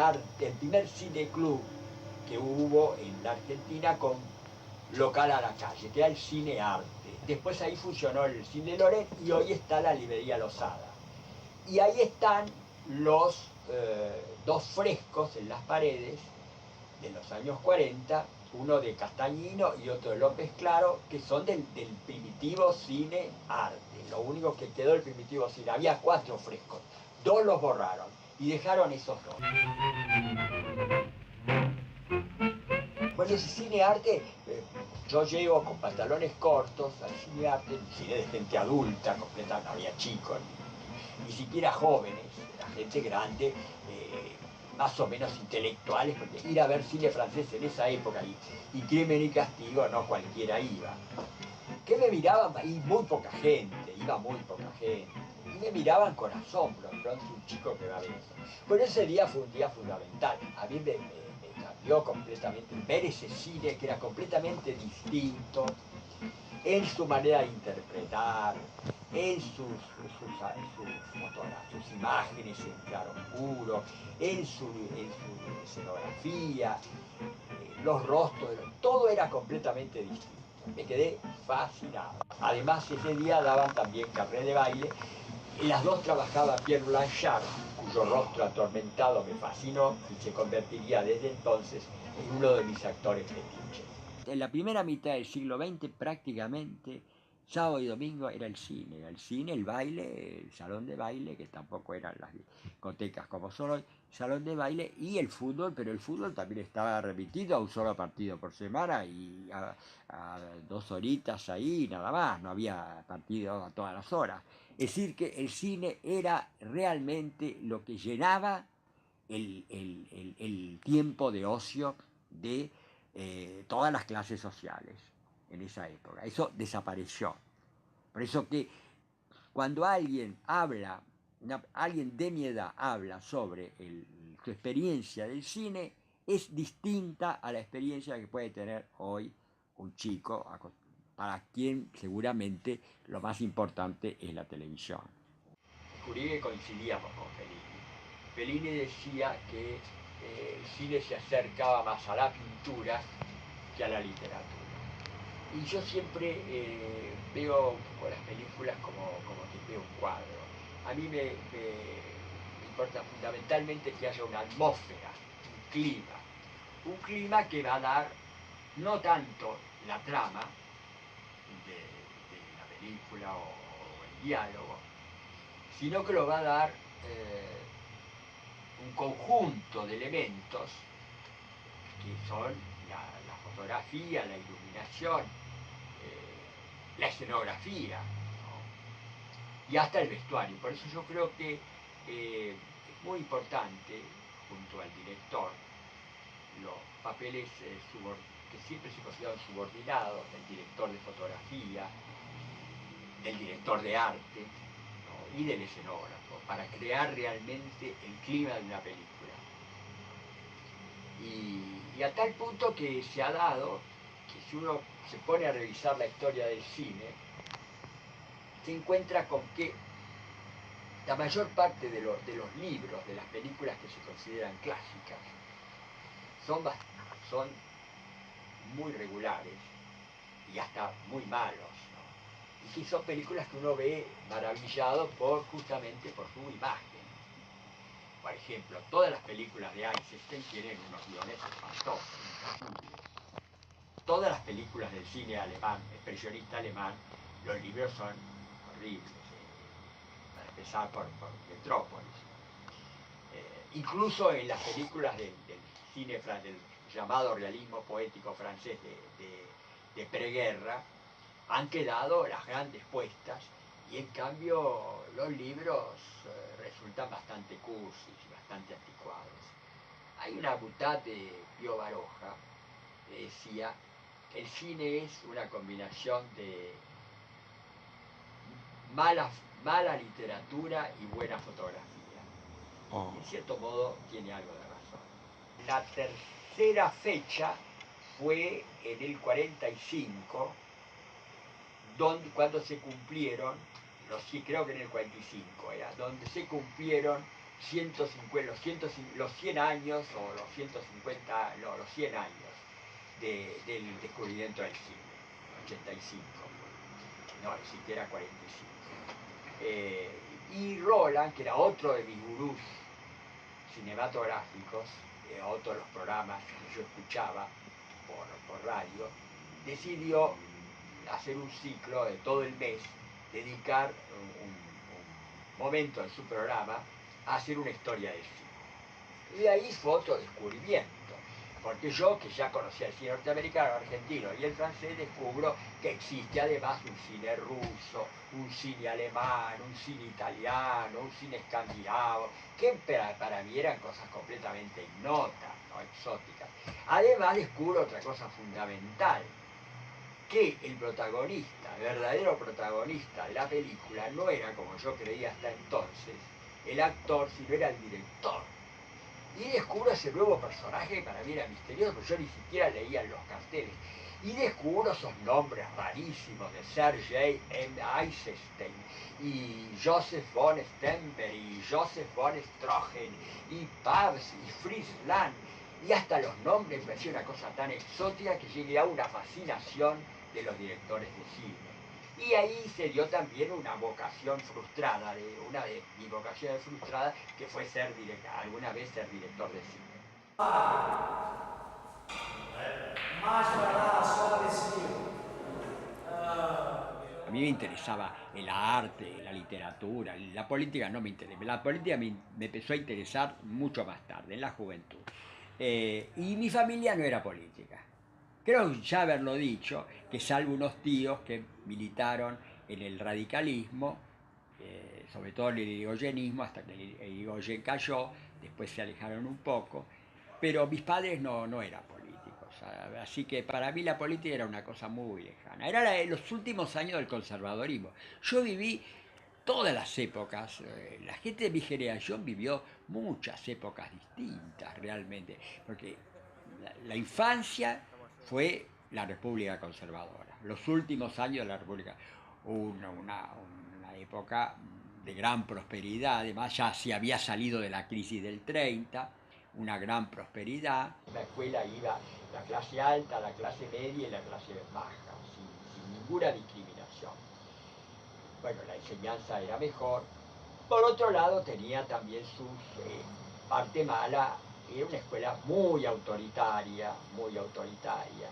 club que hubo en la Argentina con local a la calle, que era el Cine Arte. Después ahí funcionó el Cine Loret y hoy está la Librería Losada. Y ahí están los dos frescos en las paredes de los años 40, uno de Castañino y otro de López Claro, que son del primitivo cine arte. Lo único que quedó del primitivo cine, había 4 frescos, 2 los borraron y dejaron esos 2. Bueno, ese cine arte, yo llego con pantalones cortos al cine arte, cine de gente adulta, completa, no había chicos, ni siquiera jóvenes, era gente grande, más o menos intelectuales, porque ir a ver cine francés en esa época y Crimen y Castigo, no cualquiera iba. Que me miraban, y muy poca gente, iba muy poca gente, y me miraban con asombro, pronto un chico que va a ver eso. Pero ese día fue un día fundamental, a mí me cambió completamente, ver ese cine que era completamente distinto en su manera de interpretar, en sus imágenes en claroscuro, en su escenografía, los rostros, todo era completamente distinto. Me quedé fascinado. Además, ese día daban también carré de baile y las dos trabajaba Pierre Blanchard, cuyo rostro atormentado me fascinó y se convertiría desde entonces en uno de mis actores fetiches. En la primera mitad del siglo XX prácticamente sábado y domingo era el cine, el baile, el salón de baile, que tampoco eran las discotecas como son hoy, salón de baile y el fútbol, pero el fútbol también estaba remitido a un solo partido por semana y a 2 horitas ahí, nada más, no había partido a todas las horas. Es decir, que el cine era realmente lo que llenaba el tiempo de ocio de todas las clases sociales en esa época. Eso desapareció. Por eso que cuando alguien habla, alguien de mi edad habla sobre su experiencia del cine, es distinta a la experiencia que puede tener hoy un chico, para quien seguramente lo más importante es la televisión. Descubrí que coincidíamos con Fellini. Fellini decía que el cine se acercaba más a la pintura que a la literatura. Y yo siempre veo un poco las películas como que veo un cuadro. A mí me importa fundamentalmente que haya una atmósfera, un clima que va a dar no tanto la trama de la película o el diálogo, sino que lo va a dar un conjunto de elementos que son la fotografía, la iluminación, la escenografía, ¿no? Y hasta el vestuario. Por eso yo creo que es muy importante, junto al director, los papeles que siempre se consideran subordinados, del director de fotografía, del director de arte, ¿no? Y del escenógrafo, para crear realmente el clima de una película. Y a tal punto que se ha dado que si uno se pone a revisar la historia del cine, se encuentra con que la mayor parte de los libros, de las películas que se consideran clásicas, son muy regulares y hasta muy malos, ¿no? Y que son películas que uno ve maravillado justamente por su imagen. Por ejemplo, todas las películas de Eisenstein tienen unos guiones espantosos. Todas las películas del cine alemán, expresionista alemán, los libros son horribles, para empezar por Metrópolis. Incluso en las películas del cine del llamado realismo poético francés de preguerra, han quedado las grandes puestas y en cambio los libros resultan bastante cursis y bastante anticuados. Hay una butad de Pío Baroja que decía: el cine es una combinación de mala literatura y buena fotografía. Oh. En cierto modo tiene algo de razón. La tercera fecha fue en el 45, cuando se cumplieron, creo que en el 45 era, donde se cumplieron 150, los 100 años, o los 150, no, los 100 años del descubrimiento del cine, 85, no, ni siquiera 45. Y Roland, que era otro de mis gurús cinematográficos, otro de los programas que yo escuchaba por radio, decidió hacer un ciclo de todo el mes, dedicar un momento en su programa a hacer una historia del cine. Y de ahí fue otro descubrimiento, porque yo, que ya conocía el cine norteamericano, argentino y el francés, descubro que existe además un cine ruso, un cine alemán, un cine italiano, un cine escandinavo, que para mí eran cosas completamente ignotas, ¿no? Exóticas. Además descubro otra cosa fundamental, que el protagonista, el verdadero protagonista de la película, no era, como yo creía hasta entonces, el actor, sino era el director. Y descubro ese nuevo personaje que para mí era misterioso, porque yo ni siquiera leía los carteles. Y descubro esos nombres rarísimos de Sergei M. Eisenstein, y Joseph von Stemper, y Joseph von Stroheim, y Pabst, y Fritz Lang, y hasta los nombres me parecía una cosa tan exótica que llegué a una fascinación de los directores de cine. Y ahí se dio también una vocación frustrada, una de mis vocaciones frustradas, que fue alguna vez ser director de cine. A mí me interesaba el arte, la literatura, la política no me interesaba. La política me empezó a interesar mucho más tarde, en la juventud. Y mi familia no era política. Creo ya haberlo dicho, que salvo unos tíos que militaron en el radicalismo, sobre todo el irigoyenismo, hasta que el Irigoyen cayó, después se alejaron un poco, pero mis padres no eran políticos, así que para mí la política era una cosa muy lejana. Era los últimos años del conservadorismo. Yo viví todas las épocas, la gente de mi generación vivió muchas épocas distintas realmente, porque la infancia fue la República Conservadora, los últimos años de la República, una época de gran prosperidad, además ya se había salido de la crisis del 30, una gran prosperidad. En la escuela iba la clase alta, la clase media y la clase baja, sin ninguna discriminación. Bueno, la enseñanza era mejor. Por otro lado, tenía también su parte mala. Era una escuela muy autoritaria, muy autoritaria.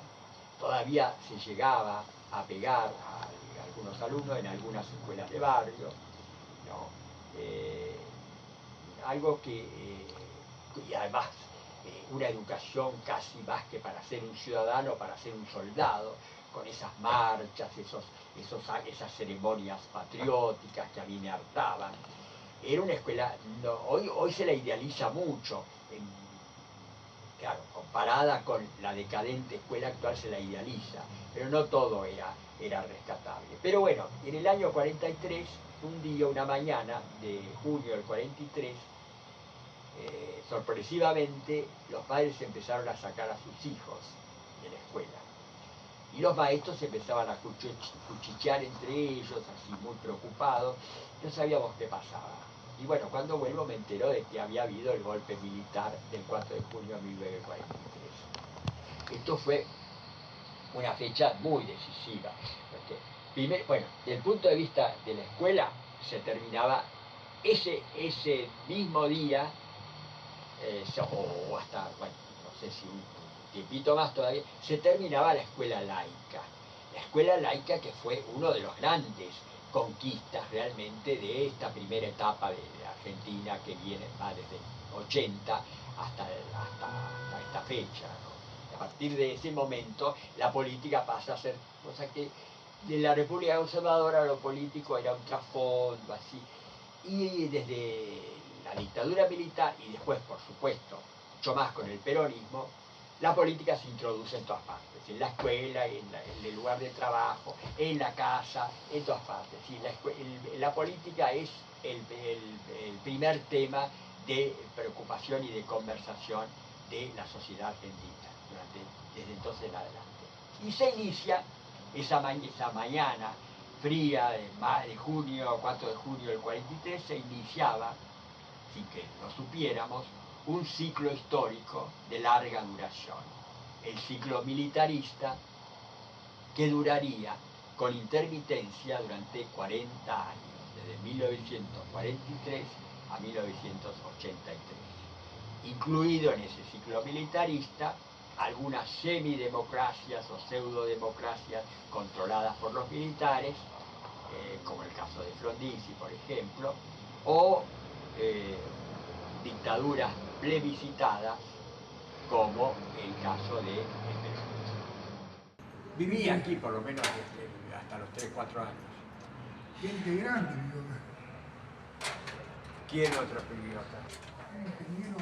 Todavía se llegaba a pegar a algunos alumnos en algunas escuelas de barrio, ¿no? Algo y además una educación casi más que para ser un ciudadano, para ser un soldado, con esas marchas, esas ceremonias patrióticas que a mí me hartaban. Era una escuela, hoy se la idealiza mucho, claro, comparada con la decadente escuela actual se la idealiza, pero no todo era rescatable. Pero bueno, en el año 43, un día, una mañana de junio del 43, sorpresivamente los padres empezaron a sacar a sus hijos de la escuela. Y los maestros empezaban a cuchichear entre ellos, así muy preocupados, no sabíamos qué pasaba. Y bueno, cuando vuelvo me entero de que había habido el golpe militar del 4 de junio de 1943. Esto fue una fecha muy decisiva, porque bueno, desde el punto de vista de la escuela, se terminaba ese mismo día, o hasta, bueno, no sé si un tiempito más todavía, se terminaba la escuela laica. La escuela laica que fue uno de los grandes conquistas realmente de esta primera etapa de Argentina que viene desde 80 hasta esta fecha, ¿no? A partir de ese momento la política pasa a ser cosa que de la República Conservadora lo político era un trasfondo así, y desde la dictadura militar y después por supuesto mucho más con el peronismo, la política se introduce en todas partes, en la escuela, en el lugar de trabajo, en la casa, en todas partes. La política es el primer tema de preocupación y de conversación de la sociedad argentina desde entonces en adelante. Y se inicia esa mañana fría de junio, 4 de junio del 43, se iniciaba, sin que lo supiéramos, un ciclo histórico de larga duración. El ciclo militarista que duraría con intermitencia durante 40 años, desde 1943 a 1983. Incluido en ese ciclo militarista algunas semidemocracias o pseudodemocracias controladas por los militares, como el caso de Frondizi, por ejemplo, o dictaduras plebiscitadas, como el caso de Perón. Viví aquí por lo menos hasta los 3-4 años. Gente grande vivió acá. ¿Quién otro vivió acá? Ingeniero,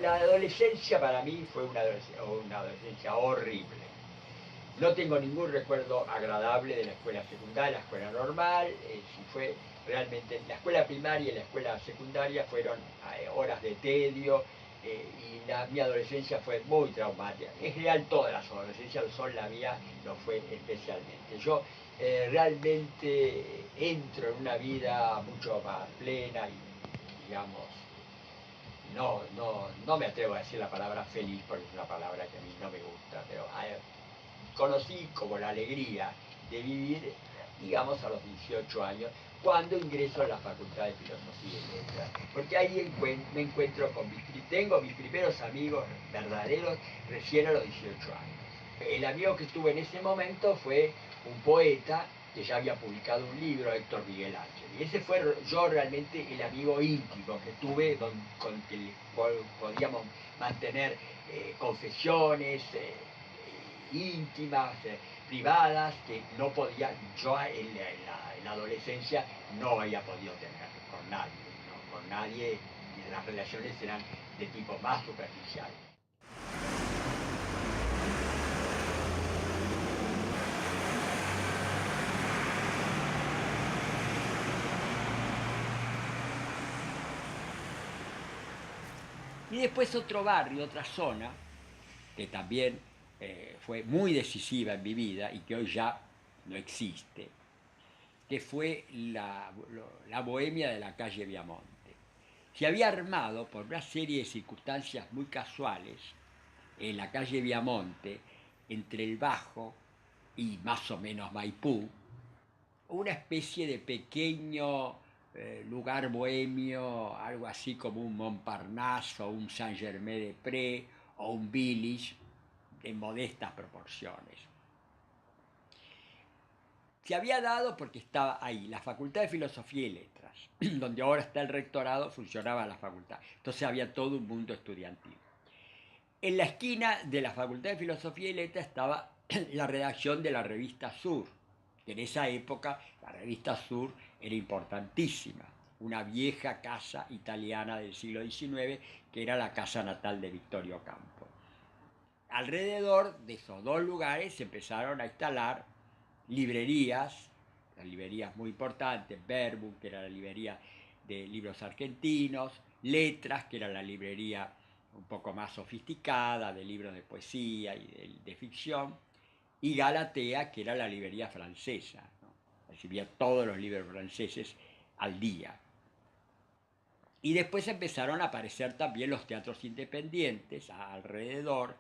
La adolescencia para mí fue una adolescencia horrible. No tengo ningún recuerdo agradable de la escuela secundaria, la escuela normal. Si fue realmente la escuela primaria y la escuela secundaria fueron horas de tedio, mi adolescencia fue muy traumática. En general todas las adolescencias lo son, la mía lo fue especialmente. Yo realmente entro en una vida mucho más plena y, digamos, no me atrevo a decir la palabra feliz porque es una palabra que a mí no me gusta, pero conocí como la alegría de vivir, digamos, a los 18 años, cuando ingreso a la Facultad de Filosofía y Letras, porque ahí me encuentro tengo mis primeros amigos verdaderos recién a los 18 años. El amigo que tuve en ese momento fue un poeta que ya había publicado un libro, Héctor Miguel Ángel. Y ese fue yo realmente el amigo íntimo que tuve, con el cual podíamos mantener confesiones íntimas, privadas, que no podía, yo en la adolescencia no había podido tener con nadie, ¿no? Con nadie, las relaciones eran de tipo más superficial. Y después otro barrio, otra zona, que también fue muy decisiva en mi vida y que hoy ya no existe, que fue la bohemia de la calle Viamonte. Se había armado por una serie de circunstancias muy casuales en la calle Viamonte, entre el Bajo y más o menos Maipú, una especie de pequeño lugar bohemio, algo así como un Montparnasse o un Saint-Germain-des-Prés o un Village, en modestas proporciones. Se había dado porque estaba ahí, la Facultad de Filosofía y Letras, donde ahora está el rectorado, funcionaba la facultad. Entonces había todo un mundo estudiantil. En la esquina de la Facultad de Filosofía y Letras estaba la redacción de la revista Sur, que en esa época la revista Sur era importantísima, una vieja casa italiana del siglo XIX que era la casa natal de Vittorio Campo. Alrededor de esos dos lugares se empezaron a instalar librerías, las librerías muy importantes, Verbum, que era la librería de libros argentinos, Letras, que era la librería un poco más sofisticada, de libros de poesía y de ficción, y Galatea, que era la librería francesa, ¿no? Recibía todos los libros franceses al día. Y después empezaron a aparecer también los teatros independientes alrededor,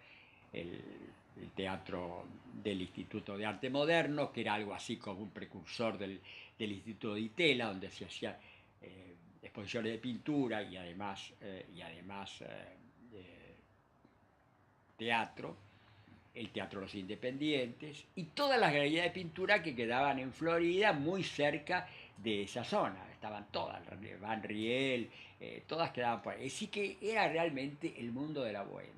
el teatro del Instituto de Arte Moderno, que era algo así como un precursor del Instituto de Itela, donde se hacían exposiciones de pintura y además teatro, el Teatro Los Independientes y todas las galerías de pintura que quedaban en Florida, muy cerca de esa zona. Estaban todas, Van Riel, todas quedaban por ahí. Así que era realmente el mundo de la bohemia.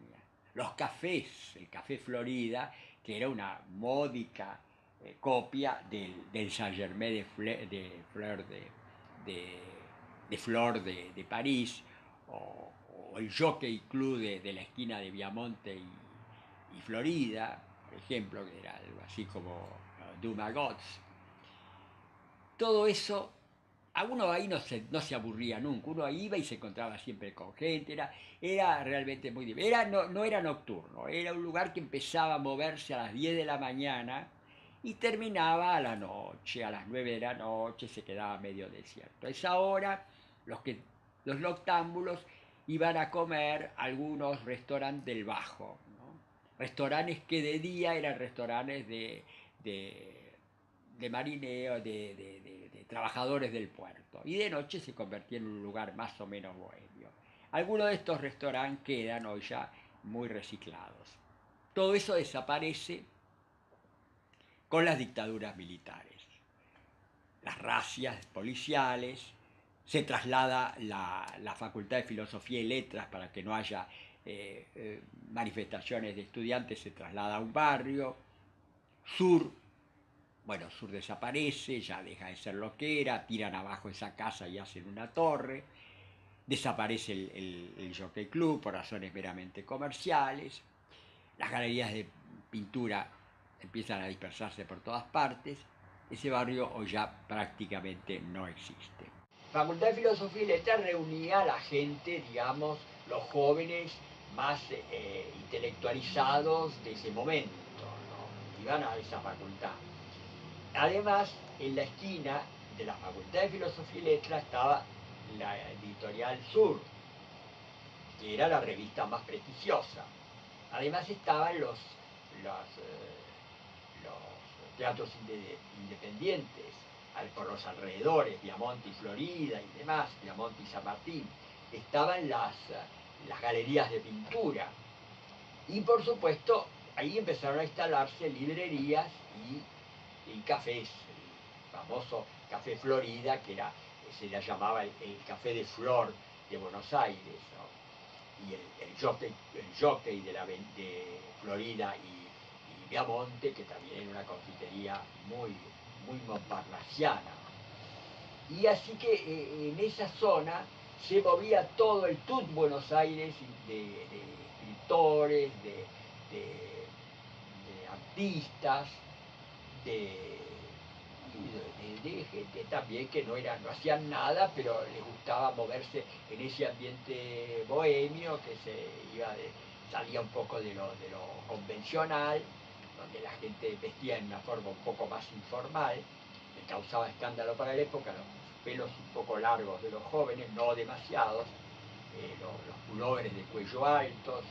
Los cafés, el Café Florida, que era una módica copia del Saint-Germain de París, o el Jockey Club de la esquina de Viamonte y Florida, por ejemplo, que era algo así como Dumagots. Todo eso, a uno ahí no se aburría nunca, uno iba y se encontraba siempre con gente, era realmente muy divertido. No era nocturno, era un lugar que empezaba a moverse a las 10 de la mañana y terminaba a la noche, a las 9 de la noche, se quedaba medio desierto. A esa hora los noctámbulos iban a comer a algunos restaurantes del Bajo, ¿no? Restaurantes que de día eran restaurantes de marineo, de trabajadores del puerto, y de noche se convertía en un lugar más o menos bohemio. Algunos de estos restaurantes quedan hoy ya muy reciclados. Todo eso desaparece con las dictaduras militares, las razias policiales, se traslada la Facultad de Filosofía y Letras para que no haya manifestaciones de estudiantes, se traslada a un barrio. Sur desaparece, ya deja de ser lo que era, tiran abajo esa casa y hacen una torre, desaparece el Jockey Club por razones meramente comerciales, las galerías de pintura empiezan a dispersarse por todas partes, ese barrio hoy ya prácticamente no existe. La Facultad de Filosofía y Letras reunía a la gente, digamos, los jóvenes más intelectualizados de ese momento, ¿no? Iban a esa facultad. Además, en la esquina de la Facultad de Filosofía y Letras estaba la editorial Sur, que era la revista más prestigiosa. Además estaban los teatros independientes por los alrededores, Piamonte y Florida y demás, Piamonte y San Martín. Estaban las galerías de pintura. Y por supuesto, ahí empezaron a instalarse librerías y cafés. El famoso Café Florida, que se le llamaba el Café de Flor de Buenos Aires, ¿no? Y el jockey de Florida y Piamonte, que también era una confitería muy montparnassiana. Y así que en esa zona se movía todo el TUT Buenos Aires de escritores, de artistas, de gente también que no hacían nada, pero les gustaba moverse en ese ambiente bohemio que salía un poco de lo convencional, donde la gente vestía en una forma un poco más informal, que causaba escándalo para la época, los pelos un poco largos de los jóvenes, no demasiados, los pulóveres de cuello altos,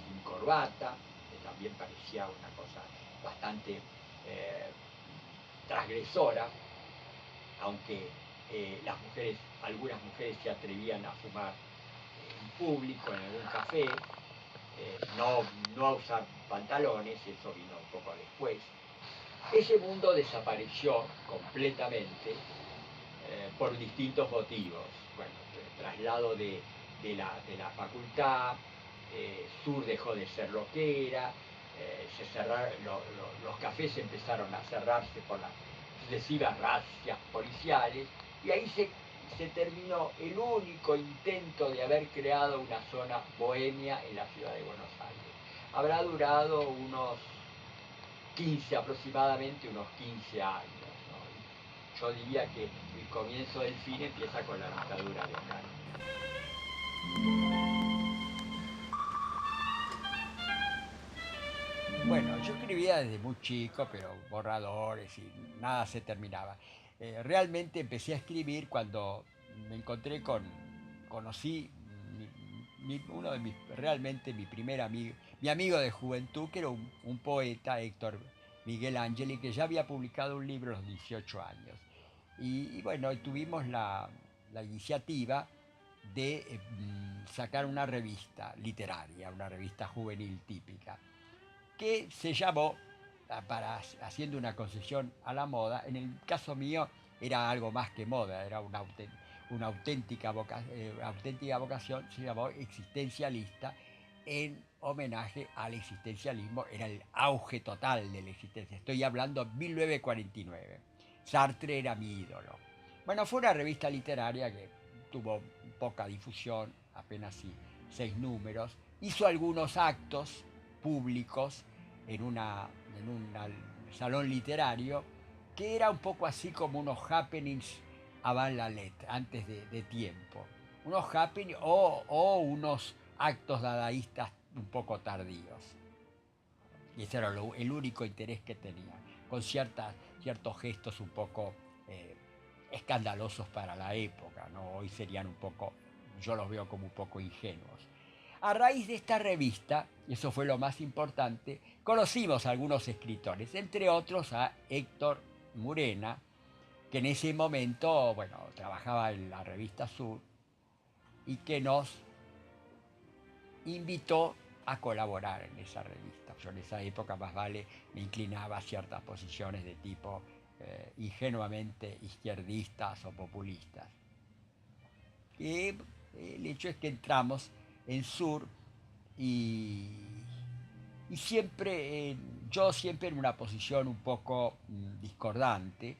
sin corbata, que también parecía una cosa bastante transgresora, aunque algunas mujeres se atrevían a fumar en público, en algún café, no a usar pantalones, eso vino un poco después. Ese mundo desapareció completamente por distintos motivos. Bueno, el traslado de la facultad, Sur dejó de ser lo que era, los cafés empezaron a cerrarse por las sucesivas razzias policiales, y ahí se terminó el único intento de haber creado una zona bohemia en la ciudad de Buenos Aires. Habrá durado aproximadamente unos 15 años, ¿no? Yo diría que el comienzo del fin empieza con la dictadura de Franco. Bueno, yo escribía desde muy chico, pero borradores y nada se terminaba. Realmente empecé a escribir cuando me encontré conocí uno de realmente mi primer amigo, mi amigo de juventud, que era un poeta, Héctor Miguel Angeli, que ya había publicado un libro a los 18 años. Y bueno, tuvimos la iniciativa de sacar una revista literaria, una revista juvenil típica que se llamó, haciendo una concesión a la moda. En el caso mío era algo más que moda, era una auténtica vocación, se llamó Existencialista, en homenaje al existencialismo, era el auge total de la existencia. Estoy hablando de 1949. Sartre era mi ídolo. Bueno, fue una revista literaria que tuvo poca difusión, apenas 6 números, hizo algunos actos públicos en un salón literario, que era un poco así como unos happenings avant la lettre, antes de tiempo. Unos happenings o unos actos dadaístas un poco tardíos. Y ese era el único interés que tenía, con ciertos gestos un poco escandalosos para la época, ¿no? Hoy serían un poco, yo los veo como un poco ingenuos. A raíz de esta revista, y eso fue lo más importante, conocimos a algunos escritores, entre otros a Héctor Murena, que en ese momento, bueno, trabajaba en la revista Sur y que nos invitó a colaborar en esa revista. Yo en esa época más vale me inclinaba a ciertas posiciones de tipo ingenuamente izquierdistas o populistas. Y el hecho es que entramos en Sur y siempre, yo siempre en una posición un poco discordante,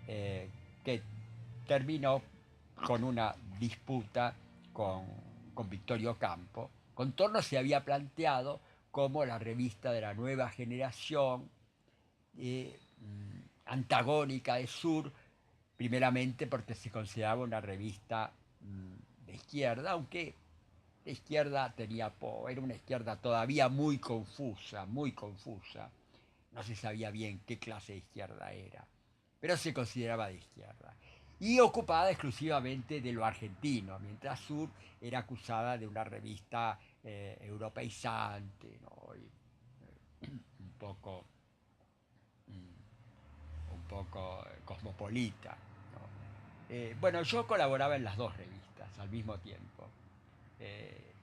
que terminó con una disputa con Victorio Campo. Contorno se había planteado como la revista de la nueva generación, antagónica de Sur, primeramente porque se consideraba una revista de izquierda, aunque de izquierda tenía poco, era una izquierda todavía muy confusa, muy confusa. No se sabía bien qué clase de izquierda era, pero se consideraba de izquierda. Y ocupada exclusivamente de lo argentino, mientras Sur era acusada de una revista europeizante, ¿no? Y, un poco, un poco cosmopolita, ¿no? Bueno, yo colaboraba en las dos revistas al mismo tiempo,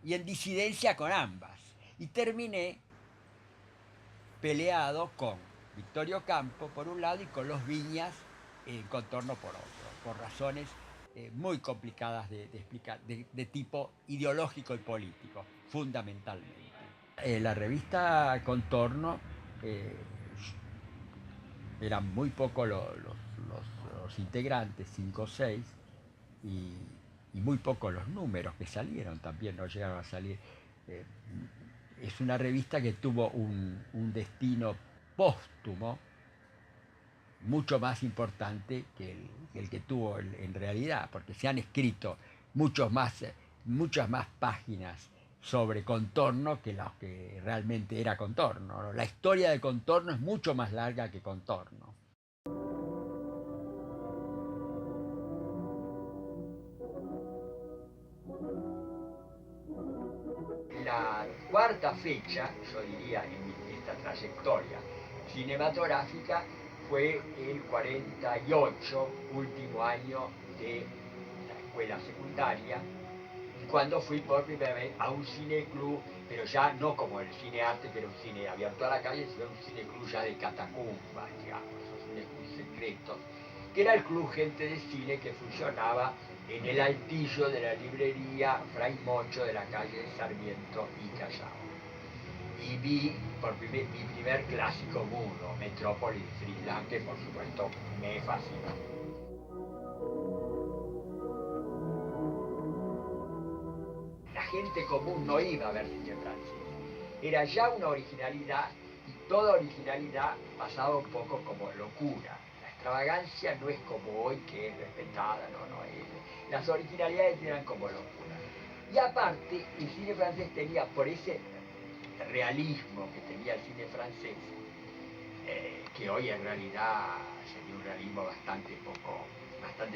y en disidencia con ambas. Y terminé peleado con Victorio Campo por un lado y con los Viñas en Contorno por otro, por razones muy complicadas de explicar, de tipo ideológico y político, fundamentalmente. La revista Contorno eh, eran muy pocos los integrantes, 5 o 6, y, y muy pocos los números que salieron, también no llegaron a salir. Eh, es una revista que tuvo un destino póstumo mucho más importante que el que tuvo en realidad, porque se han escrito muchas más páginas sobre Contorno que las que realmente era Contorno, ¿no? La historia de Contorno es mucho más larga que Contorno. La cuarta fecha, yo diría, en esta trayectoria cinematográfica fue el 48, último año de la escuela secundaria, cuando fui por primera vez a un cineclub, pero ya no como el cine arte, que era un cine abierto a la calle, sino un cineclub ya de catacumbas, digamos, esos cines muy secretos, que era el Club Gente de Cine, que funcionaba en el altillo de la librería Fray Mocho de la calle de Sarmiento y Callao. Y vi mi primer clásico mudo, Metrópolis de Frisland, que por supuesto me fascinó. La gente común no iba a ver cine francés. Era ya una originalidad, y toda originalidad pasaba un poco como locura. La extravagancia no es como hoy, que es respetada, no es. Las originalidades eran como locura. Y aparte, el cine francés tenía, por ese realismo que tenía el cine francés, que hoy en realidad sería un realismo bastante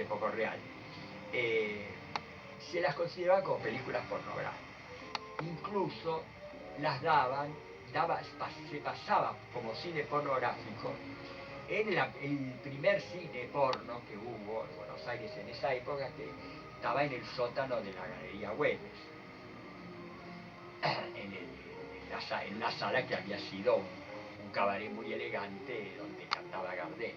poco real, se las consideraba como películas pornográficas. Incluso las se pasaba como cine pornográfico en el primer cine porno que hubo en Buenos Aires en esa época, que estaba en el sótano de la Galería Güemes, en una sala que había sido un cabaret muy elegante donde cantaba Gardel.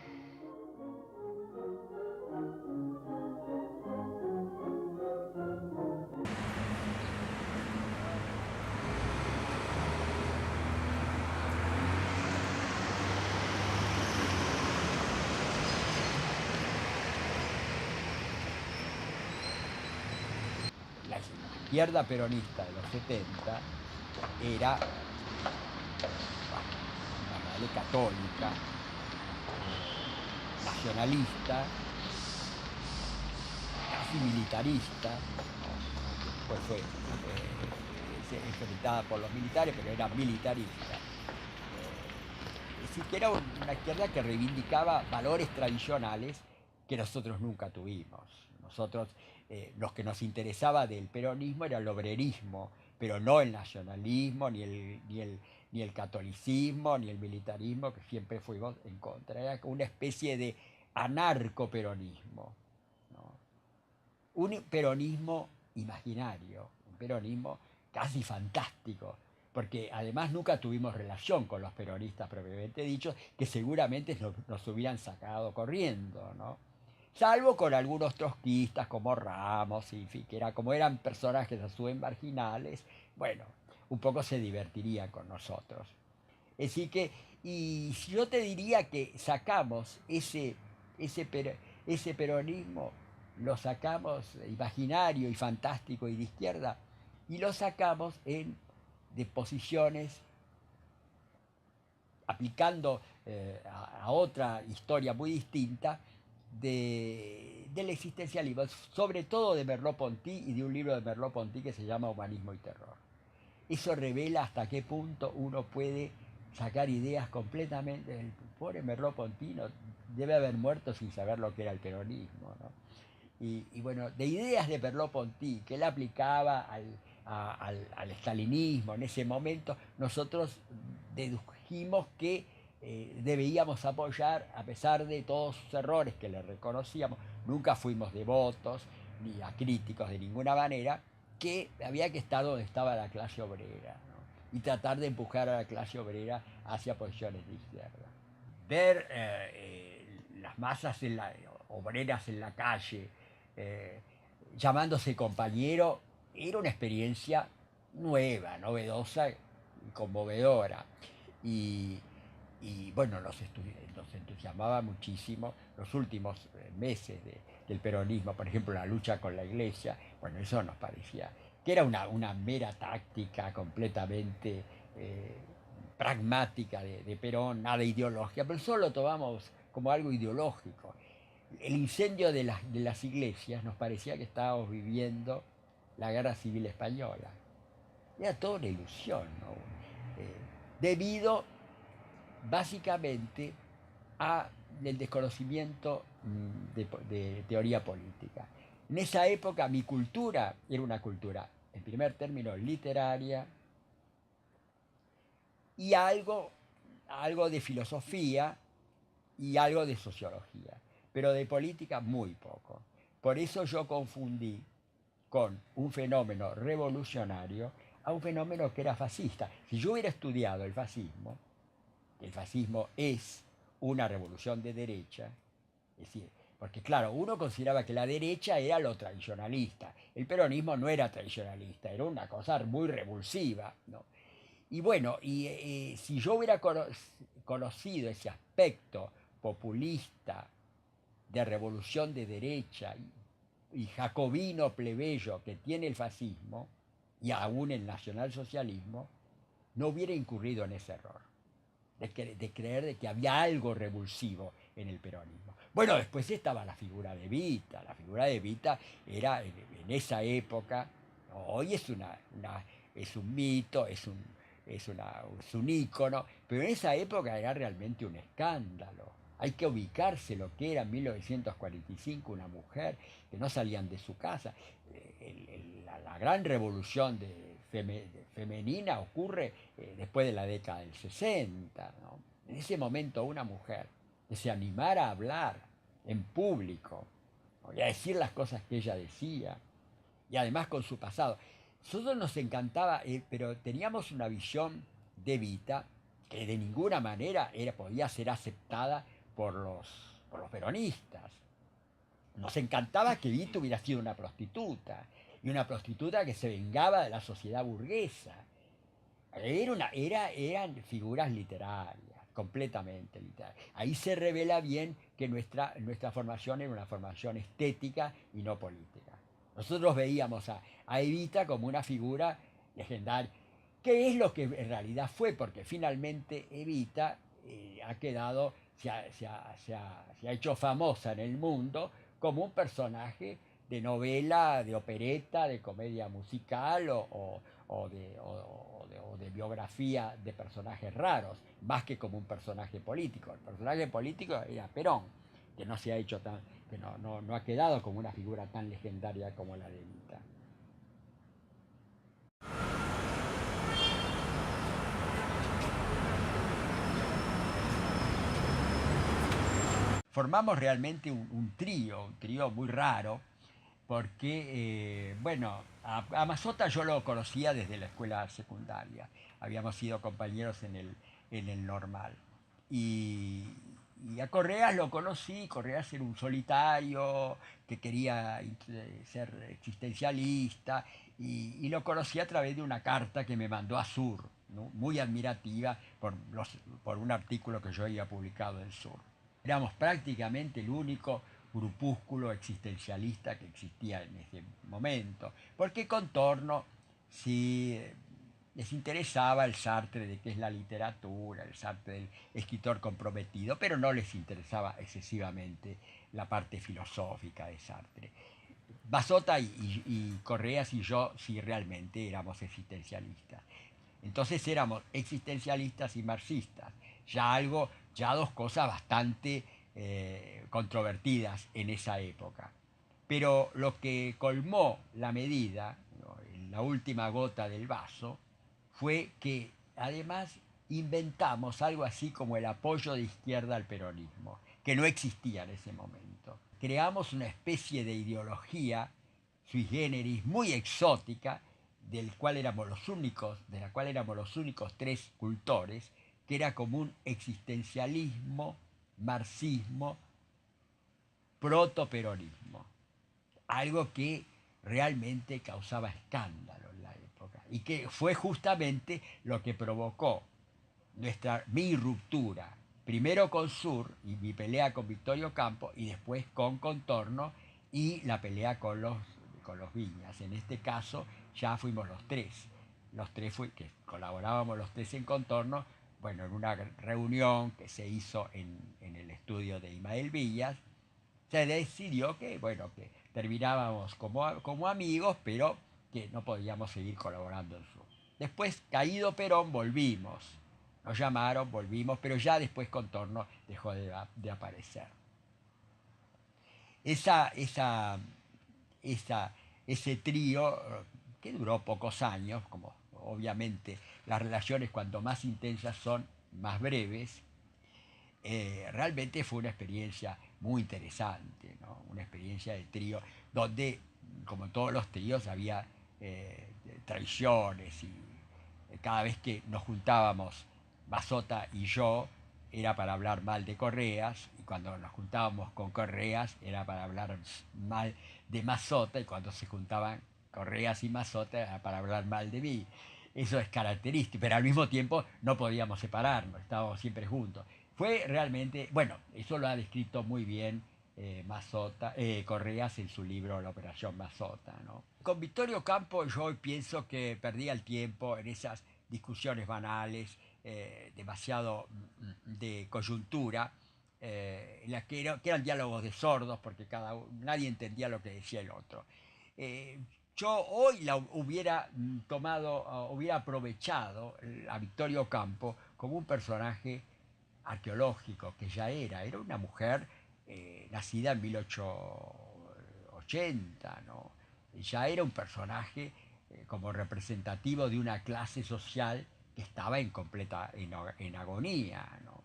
La izquierda peronista de los 70 era una católica, nacionalista, casi militarista, pues fue enfrentada por los militares, pero era militarista. Es decir, que era una izquierda que reivindicaba valores tradicionales que nosotros nunca tuvimos. Nosotros, los que nos interesaba del peronismo era el obrerismo, pero no el nacionalismo, ni el catolicismo, ni el militarismo, que siempre fuimos en contra. Era una especie de anarcoperonismo, ¿no? Un peronismo imaginario, un peronismo casi fantástico, porque además nunca tuvimos relación con los peronistas propiamente dichos, que seguramente nos hubieran sacado corriendo, ¿no? Salvo con algunos trotskistas como Ramos, y en fin, que como eran personajes a su vez marginales, bueno, un poco se divertirían con nosotros. Así que, y yo te diría que sacamos ese, ese peronismo, lo sacamos imaginario y fantástico y de izquierda, y lo sacamos de posiciones aplicando a otra historia muy distinta, del existencialismo, sobre todo de Merleau-Ponty y de un libro de Merleau-Ponty que se llama Humanismo y Terror. Eso revela hasta qué punto uno puede sacar ideas completamente. El pobre Merleau-Ponty debe haber muerto sin saber lo que era el peronismo, ¿no? Y bueno, de ideas de Merleau-Ponty que él aplicaba al stalinismo en ese momento, nosotros dedujimos que debíamos apoyar, a pesar de todos sus errores que le reconocíamos, nunca fuimos devotos ni acríticos de ninguna manera, que había que estar donde estaba la clase obrera, ¿no? Y tratar de empujar a la clase obrera hacia posiciones de izquierda. Ver las masas obreras en la calle, eh, llamándose compañero, era una experiencia nueva, novedosa y conmovedora. Y, y bueno, nos entusiasmaba muchísimo los últimos meses del peronismo, por ejemplo, la lucha con la iglesia. Bueno, eso nos parecía que era una mera táctica completamente pragmática de Perón, nada ideológica, pero solo lo tomamos como algo ideológico. El incendio de las iglesias nos parecía que estábamos viviendo la Guerra Civil Española. Era toda una ilusión, ¿no? Debido básicamente al desconocimiento de teoría política. En esa época mi cultura era una cultura, en primer término, literaria y algo de filosofía y algo de sociología, pero de política muy poco. Por eso yo confundí con un fenómeno revolucionario a un fenómeno que era fascista. Si yo hubiera estudiado el fascismo es una revolución de derecha, es decir, porque claro, uno consideraba que la derecha era lo tradicionalista, el peronismo no era tradicionalista, era una cosa muy revulsiva, ¿no? Y bueno, si yo hubiera conocido ese aspecto populista de revolución de derecha y jacobino plebeyo que tiene el fascismo y aún el nacionalsocialismo, no hubiera incurrido en ese error de creer de que había algo revulsivo en el peronismo. Bueno, después estaba la figura de Evita. La figura de Evita era en esa época, hoy es es un mito, es un ícono, pero en esa época era realmente un escándalo. Hay que ubicarse lo que era en 1945 una mujer que no salían de su casa. La gran revolución femenina ocurre después de la década del 60, ¿no? En ese momento una mujer que se animara a hablar en público, y a decir las cosas que ella decía, y además con su pasado. Nosotros nos encantaba, pero teníamos una visión de Evita que de ninguna manera podía ser aceptada por los peronistas. Nos encantaba que Evita hubiera sido una prostituta, y una prostituta que se vengaba de la sociedad burguesa. Eran figuras literarias, completamente literarias. Ahí se revela bien que nuestra formación era una formación estética y no política. Nosotros veíamos a Evita como una figura legendaria, que es lo que en realidad fue, porque finalmente Evita se ha hecho famosa en el mundo como un personaje de novela, de opereta, de comedia musical o de biografía de personajes raros, más que como un personaje político. El personaje político era Perón, que no se ha hecho que no ha quedado como una figura tan legendaria como la de Evita. Formamos realmente un trío muy raro, porque, bueno, a Mazota yo lo conocía desde la escuela secundaria, habíamos sido compañeros en el normal. Y, y a Correas lo conocí. Correas era un solitario que quería ser existencialista, y lo conocí a través de una carta que me mandó a Sur, ¿no? Muy admirativa por un artículo que yo había publicado en Sur. Éramos prácticamente el único grupúsculo existencialista que existía en ese momento, porque Contorno sí les interesaba el Sartre de qué es la literatura, el Sartre del escritor comprometido, pero no les interesaba excesivamente la parte filosófica de Sartre. Bassota y Correas y yo sí realmente éramos existencialistas. Entonces éramos existencialistas y marxistas, ya dos cosas bastante controvertidas en esa época. Pero lo que colmó la medida, ¿no?, la última gota del vaso, fue que además inventamos algo así como el apoyo de izquierda al peronismo, que no existía en ese momento. Creamos una especie de ideología sui generis muy exótica, de la cual éramos los únicos tres cultores, que era como un existencialismo, marxismo, protoperonismo, algo que realmente causaba escándalo en la época y que fue justamente lo que provocó mi ruptura, primero con Sur y mi pelea con Victorio Campo y después con Contorno y la pelea con los Viñas. En este caso ya fuimos los tres que colaborábamos los tres en Contorno, bueno, en una reunión que se hizo en el estudio de Ismael Villas, se decidió que, bueno, que terminábamos como amigos, pero que no podíamos seguir colaborando en Sur. Después, caído Perón, volvimos. Nos llamaron, volvimos, pero ya después Contorno dejó de aparecer. Ese trío, que duró pocos años, como obviamente las relaciones cuanto más intensas son, más breves, realmente fue una experiencia muy interesante, ¿no? Una experiencia de trío donde, como en todos los tríos, había traiciones y cada vez que nos juntábamos, Bassota y yo, era para hablar mal de Correas, y cuando nos juntábamos con Correas era para hablar mal de Bassota, y cuando se juntaban Correas y Bassota era para hablar mal de mí. Eso es característico, pero al mismo tiempo no podíamos separarnos, estábamos siempre juntos. Fue realmente, bueno, eso lo ha descrito muy bien Correas en su libro La Operación Bassota, ¿no? Con Victorio Campo yo hoy pienso que perdía el tiempo en esas discusiones banales, demasiado de coyuntura, en las que eran diálogos de sordos porque nadie entendía lo que decía el otro. Eh, yo hoy hubiera hubiera aprovechado a Victorio Campo como un personaje arqueológico, que era una mujer nacida en 1880, ¿no? Ya era un personaje como representativo de una clase social que estaba en agonía, ¿no?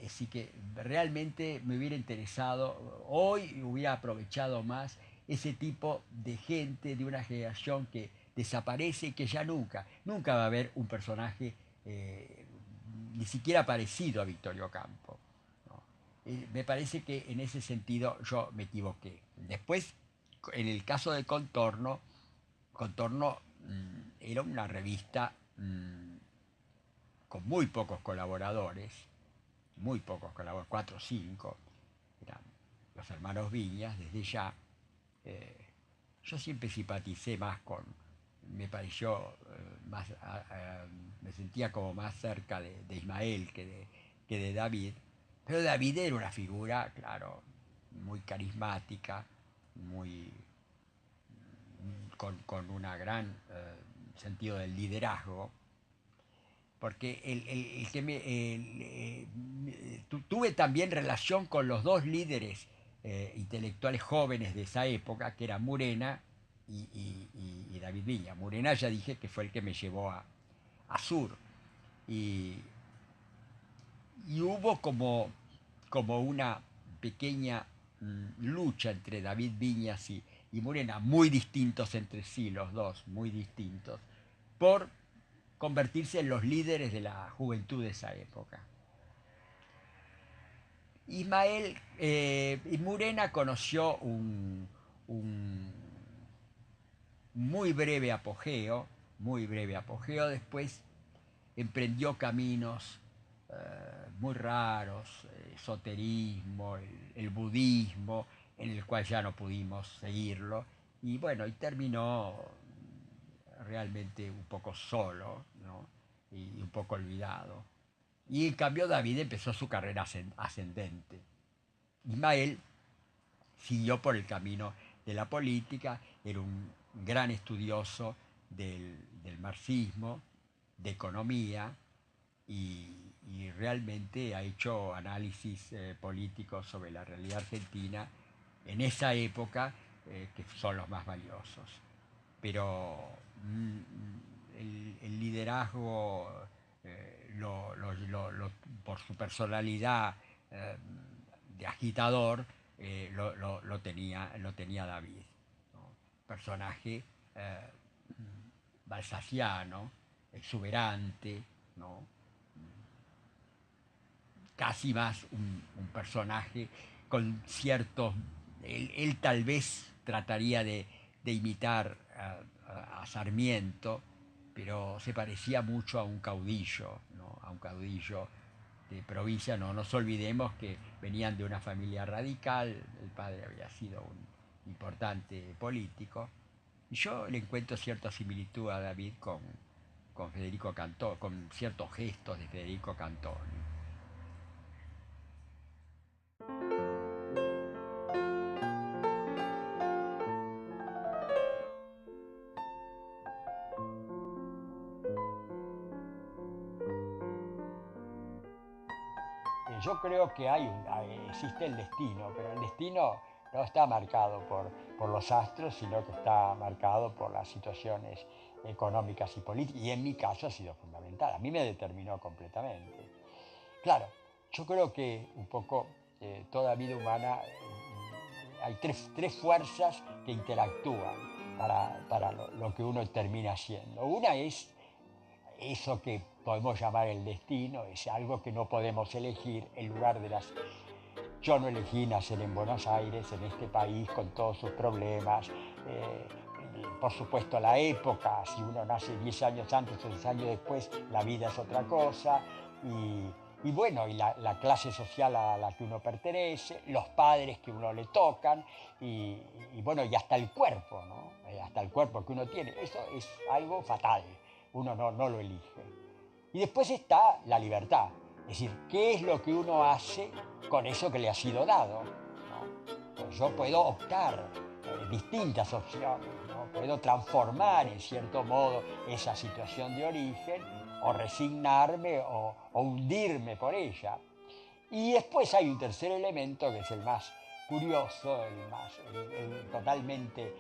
Así que realmente me hubiera interesado, hoy hubiera aprovechado más ese tipo de gente de una generación que desaparece y que ya nunca va a haber un personaje ni siquiera parecido a Victorio Campo, ¿no? Me parece que en ese sentido yo me equivoqué. Después, en el caso de Contorno era una revista con muy pocos colaboradores, 4 o 5, eran los hermanos Viñas, desde ya. Eh, yo siempre simpaticé más me pareció me sentía como más cerca de Ismael que de David, pero David era una figura, claro, muy carismática, muy con una gran sentido del liderazgo, porque tuve también relación con los dos líderes intelectuales jóvenes de esa época, que eran Murena y David Viña. Murena ya dije que fue el que me llevó a Sur. Y, y hubo como una pequeña lucha entre David Viñas y Murena, muy distintos entre sí los dos, muy distintos, por convertirse en los líderes de la juventud de esa época. Ismael Murena conoció un muy breve apogeo, después emprendió caminos muy raros, esoterismo, el budismo, en el cual ya no pudimos seguirlo, y bueno, y terminó realmente un poco solo, ¿no? Y un poco olvidado. Y en cambio David empezó su carrera ascendente. Ismael siguió por el camino de la política, era un gran estudioso del marxismo, de economía, y realmente ha hecho análisis políticos sobre la realidad argentina en esa época, que son los más valiosos. Pero el liderazgo, por su personalidad de agitador, lo tenía David, ¿no? Personaje balsaciano, exuberante, ¿no? Casi más un personaje con ciertos... Él tal vez trataría de imitar a Sarmiento, pero se parecía mucho a un caudillo, ¿no? A un caudillo de provincia. No nos olvidemos que venían de una familia radical, el padre había sido un importante político, y yo le encuentro cierta similitud a David con Federico Cantón, con ciertos gestos de Federico Cantón. Yo creo que existe el destino, pero el destino no está marcado por los astros, sino que está marcado por las situaciones económicas y políticas, y en mi caso ha sido fundamental. A mí me determinó completamente. Claro, yo creo que un poco toda vida humana hay tres fuerzas que interactúan para lo que uno termina haciendo. Una es eso que podemos llamar el destino, es algo que no podemos elegir en lugar de las... Yo no elegí nacer en Buenos Aires, en este país, con todos sus problemas. Por supuesto, la época, si uno nace 10 años antes o 10 años después, la vida es otra cosa. Y bueno, y la clase social a la que uno pertenece, los padres que uno le tocan, y bueno, y hasta el cuerpo, ¿no? Hasta el cuerpo que uno tiene. Eso es algo fatal. Uno no lo elige. Y después está la libertad, es decir, ¿qué es lo que uno hace con eso que le ha sido dado? ¿No? Pues yo puedo optar distintas opciones, ¿no? Puedo transformar en cierto modo esa situación de origen, o resignarme o hundirme por ella. Y después hay un tercer elemento que es el más curioso, el totalmente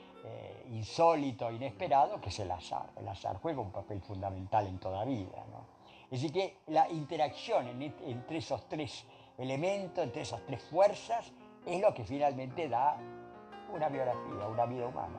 insólito, inesperado, que es el azar. El azar juega un papel fundamental en toda vida, ¿no? Es decir, que la interacción entre esos tres elementos, entre esas tres fuerzas, es lo que finalmente da una biografía, una vida humana.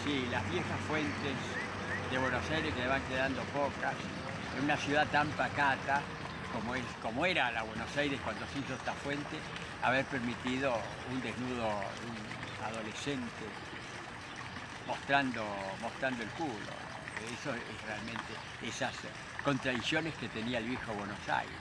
Sí, las viejas fuentes de Buenos Aires, que van quedando pocas, en una ciudad tan pacata como era la Buenos Aires cuando se hizo esta fuente, haber permitido un desnudo de un adolescente mostrando el culo. Eso es realmente esas contradicciones que tenía el viejo Buenos Aires.